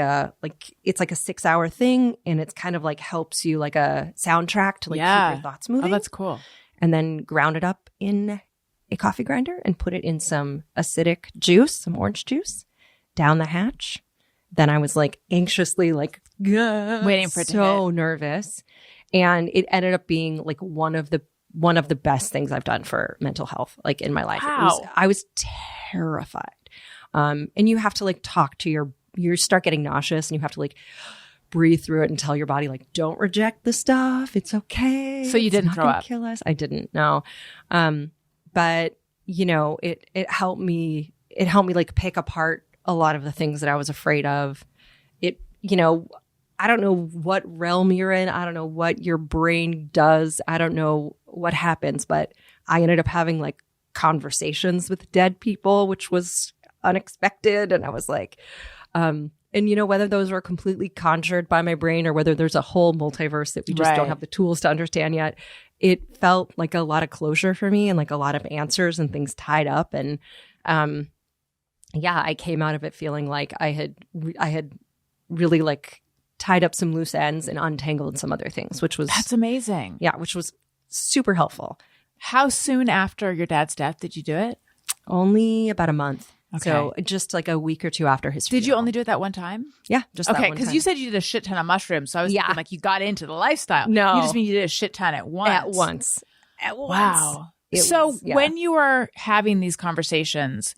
it's like a 6-hour thing. And it's kind of like helps you like a soundtrack to like keep your thoughts moving. Oh, that's cool. And then ground it up in a coffee grinder and put it in some acidic juice, some orange juice, down the hatch. Then I was like anxiously like waiting for it to hit. So nervous. And it ended up being like one of the best things I've done for mental health, like in my life. Wow. I was terrified. And you have to like talk to you start getting nauseous and you have to like breathe through it and tell your body like, don't reject the stuff. It's okay. So you didn't throw up? Kill us. I didn't. No. But you know, it helped me. It helped me like pick apart a lot of the things that I was afraid of. It, you know, I don't know what realm you're in. I don't know what your brain does. I don't know what happens, but I ended up having like conversations with dead people, which was unexpected. And I was like, and you know, whether those were completely conjured by my brain or whether there's a whole multiverse that we just don't have the tools to understand yet, it felt like a lot of closure for me and like a lot of answers and things tied up. And I came out of it feeling like I had really like tied up some loose ends and untangled some other things, that's amazing. Yeah, which was super helpful. How soon after your dad's death did you do it? Only about a month. Okay. So just like a week or two after his funeral. Did you only do it that one time? Yeah, just that one because time. you said you did a shit ton of mushrooms. So I was thinking like you got into the lifestyle. No. You just mean you did a shit ton at once. At once. Wow. When you were having these conversations,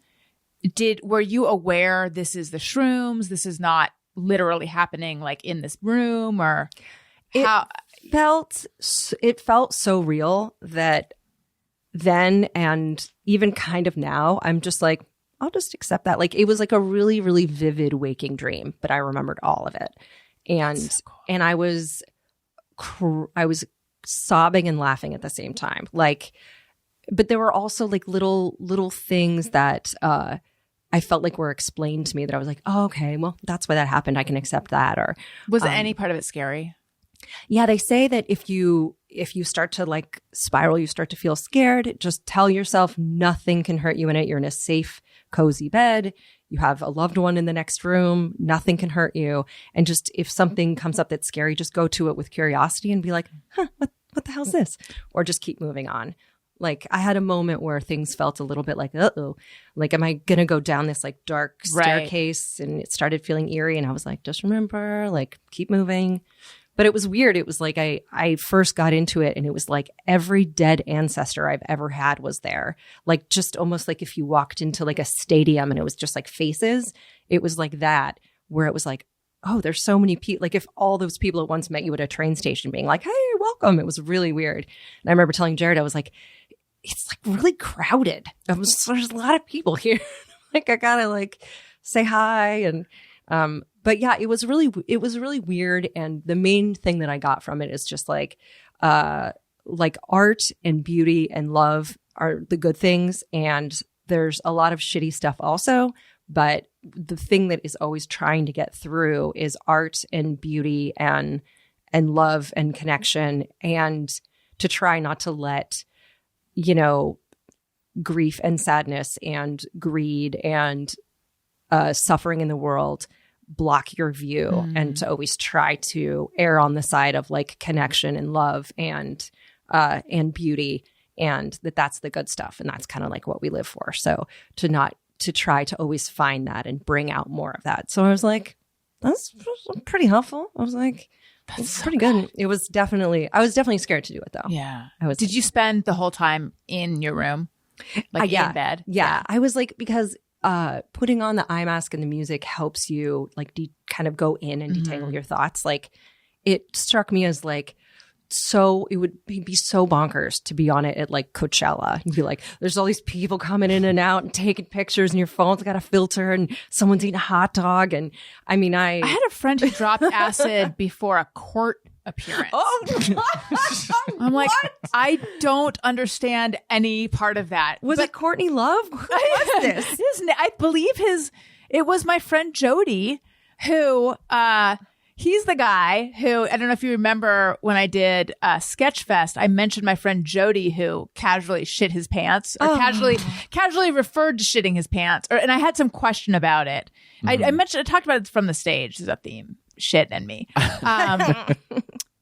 were you aware this is the shrooms? This is not literally happening like in this room, or how? It felt so real that then, and even kind of now, I'm just like, I'll just accept that. Like, it was like a really, really vivid waking dream, but I remembered all of it. And so cool. And I was sobbing and laughing at the same time. Like, but there were also like little things that I felt like were explained to me that I was like, oh, okay, well, that's why that happened. I can accept that. Or was any part of it scary? Yeah, they say that if you start to like spiral, you start to feel scared, just tell yourself nothing can hurt you in it. You're in a safe, cozy bed. You have a loved one in the next room. Nothing can hurt you. And just if something comes up that's scary, just go to it with curiosity and be like, what the hell's this? Or just keep moving on. Like, I had a moment where things felt a little bit like, like, am I going to go down this like dark staircase? And it started feeling eerie. And I was like, just remember, like, keep moving. But it was weird. It was like I first got into it and it was like every dead ancestor I've ever had was there. Like, just almost like if you walked into like a stadium and it was just like faces, it was like that, where it was like, oh, there's so many people. Like, if all those people at once met you at a train station being like, hey, welcome. It was really weird. And I remember telling Jared, I was like, it's like really crowded. There's a lot of people here. Like, I gotta like say hi. And but yeah, it was really weird. And the main thing that I got from it is just like art and beauty and love are the good things. And there's a lot of shitty stuff also. But the thing that is always trying to get through is art and beauty and love and connection, and to try not to let, you know, grief and sadness and greed and suffering in the world block your view, and to always try to err on the side of like connection and love and beauty, and that's the good stuff, and that's kind of like what we live for. So to try to always find that and bring out more of that. So I was like, that's pretty helpful. I was like, that's pretty good. I was definitely scared to do it though. Yeah. Did you spend the whole time in your room? Like in bed? Yeah. I was like, because putting on the eye mask and the music helps you like kind of go in and detangle your thoughts. Like, it struck me as like, so it would be so bonkers to be on it at like Coachella and be like, there's all these people coming in and out and taking pictures, and your phone's got a filter, and someone's eating a hot dog. And I mean, I had a friend who dropped acid before a court appearance. Oh, I'm like, I don't understand any part of that. Was it Courtney Love? Who was this? I believe it was my friend Jody, who, he's the guy who, I don't know if you remember when I did Sketchfest, I mentioned my friend Jody who casually shit his pants, or casually referred to shitting his pants. And I had some question about it. I talked about it from the stage as a theme, shit and me.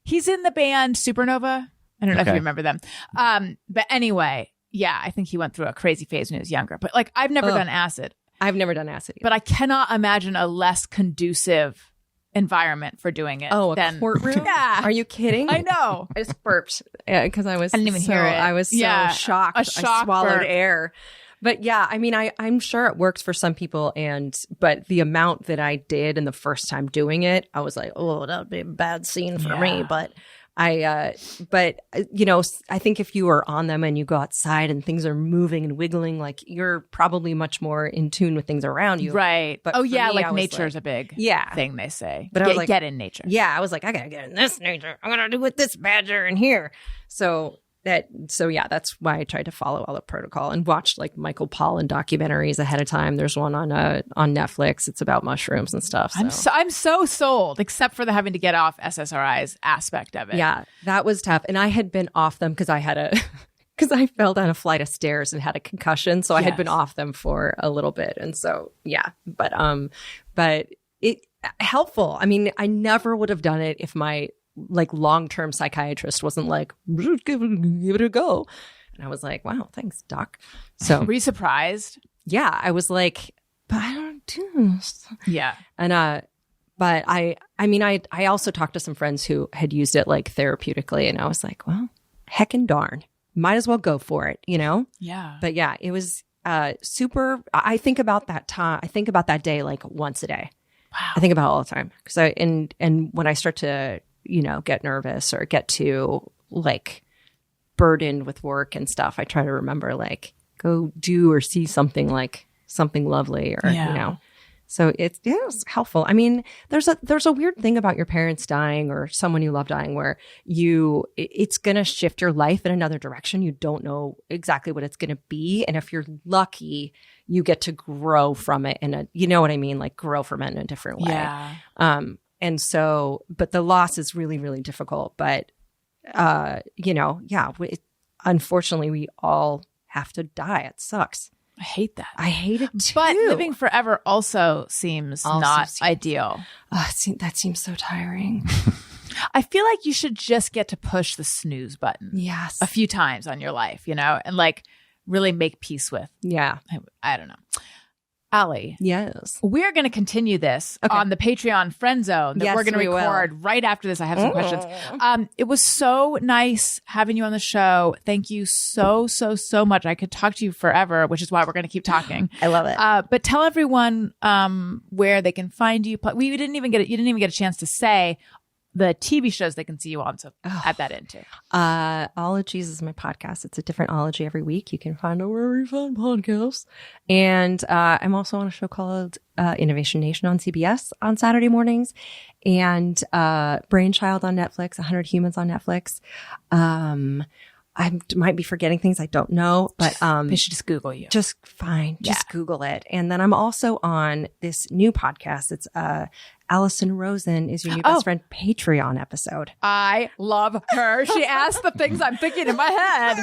He's in the band Supernova. I don't know if you remember them. But anyway, yeah, I think he went through a crazy phase when he was younger. But like, I've never done acid. I've never done acid either. But I cannot imagine a less conducive environment for doing it. Oh, a courtroom? Yeah. Are you kidding? I know. I just burped because I didn't even hear it. I was so shocked. A shock I swallowed burp. air. But yeah, I mean, I'm sure it works for some people, but the amount that I did and the first time doing it, I was like, oh, that would be a bad scene for me. But you know, I think if you are on them and you go outside and things are moving and wiggling, like, you're probably much more in tune with things around you. Right. But like nature's a big thing, they say. But I was like, get in nature. Yeah. I was like, I got to get in this nature. I'm going to do with this badger in here. So yeah, that's why I tried to follow all the protocol and watched like Michael Pollan documentaries ahead of time. There's one on Netflix. It's about mushrooms and stuff. So. I'm so sold, except for the having to get off SSRIs aspect of it. Yeah, that was tough. And I had been off them because I fell down a flight of stairs and had a concussion. So I had been off them for a little bit. And so, yeah, but it helpful. I mean, I never would have done it if my like long-term psychiatrist wasn't like, give it a go. And I was like, wow, thanks, doc. So were you surprised? Yeah, I was like, but I don't do this. Yeah. And but I mean I also talked to some friends who had used it like therapeutically, and I was like, well, heckin' darn, might as well go for it, you know? Yeah. But yeah, it was I think about that time. I think about that day like once a day. Wow. I think about it all the time. And when I start to, get nervous or get too like burdened with work and stuff, I try to remember like go do or see something like something lovely or, So it's helpful. I mean, there's a weird thing about your parents dying or someone you love dying where it's going to shift your life in another direction. You don't know exactly what it's going to be. And if you're lucky, you get to grow from it you know what I mean? Like grow from it in a different way. Yeah. And so, but the loss is really, really difficult. But, unfortunately we all have to die. It sucks. I hate that. I hate it too. But living forever also seems not ideal. That seems so tiring. I feel like you should just get to push the snooze button. Yes. A few times on your life, and like really make peace with. Yeah. I don't know. ALIE. Yes. We're going to continue this on the Patreon friend zone that we're going to record right after this. I have some questions. It was so nice having you on the show. Thank you so, so, so much. I could talk to you forever, which is why we're going to keep talking. I love it. But tell everyone where they can find you. You didn't even get a chance to say the TV shows they can see you on. So add that in too. Ologies is my podcast. It's a different ology every week. You can find it wherever you find podcasts. And I'm also on a show called Innovation Nation on CBS on Saturday mornings, and Brainchild on Netflix, 100 Humans on Netflix. I might be forgetting things I don't know, but they should just Google you. Just fine. Just Google it. And then I'm also on this new podcast. It's Alison Rosen is your new best friend Patreon episode. I love her. She asked the things I'm thinking in my head.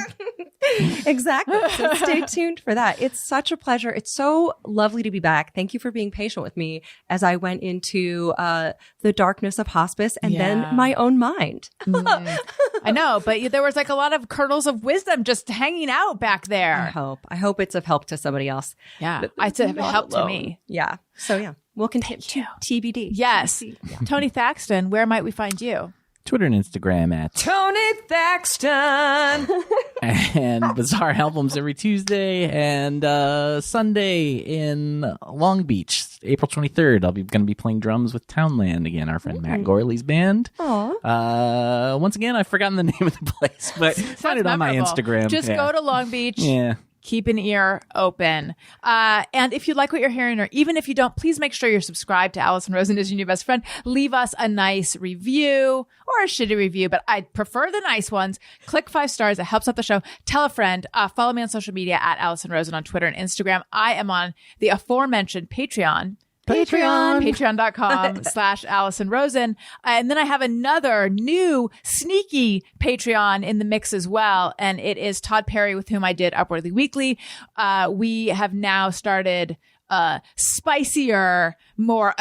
Exactly. So stay tuned for that. It's such a pleasure. It's so lovely to be back. Thank you for being patient with me as I went into the darkness of hospice and then my own mind. I know, but there was like a lot of kernels of wisdom just hanging out back there. I hope it's of help to somebody else. Yeah. It's a help to me. Yeah. So yeah, we'll continue. TBD. Yes. Yeah. Tony Thaxton, where might we find you? Twitter and Instagram at Tony Thaxton. And Bizarre Albums every Tuesday and Sunday in Long Beach, April 23rd. I'm going to be playing drums with Townland again, our friend Matt Gorley's band. Once again, I've forgotten the name of the place, but find it on my Instagram. Just go to Long Beach. Yeah. Keep an ear open. And if you like what you're hearing, or even if you don't, please make sure you're subscribed to Alison Rosen is your new best friend. Leave us a nice review or a shitty review, but I prefer the nice ones. Click 5 stars. It helps out the show. Tell a friend. Follow me on social media at Alison Rosen on Twitter and Instagram. I am on the aforementioned Patreon. Patreon.com/Alison Rosen. And then I have another new sneaky Patreon in the mix as well. And it is Todd Perry, with whom I did Upwardly Weekly. We have now started spicier, more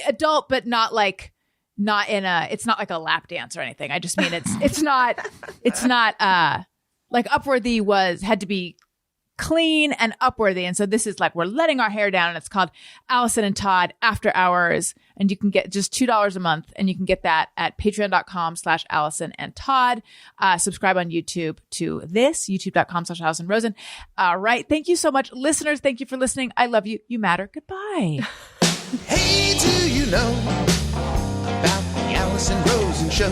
adult, but it's not like a lap dance or anything. I just mean it's not like Upworthy had to be clean and upworthy. And so this is like, we're letting our hair down, and it's called Alison and Todd After Hours. And you can get just $2 a month, and you can get that at patreon.com/Alison and Todd. Subscribe on YouTube to this, youtube.com/Alison Rosen. All right. Thank you so much. Listeners, thank you for listening. I love you. You matter. Goodbye. Hey, do you know about the Alison Rosen Show?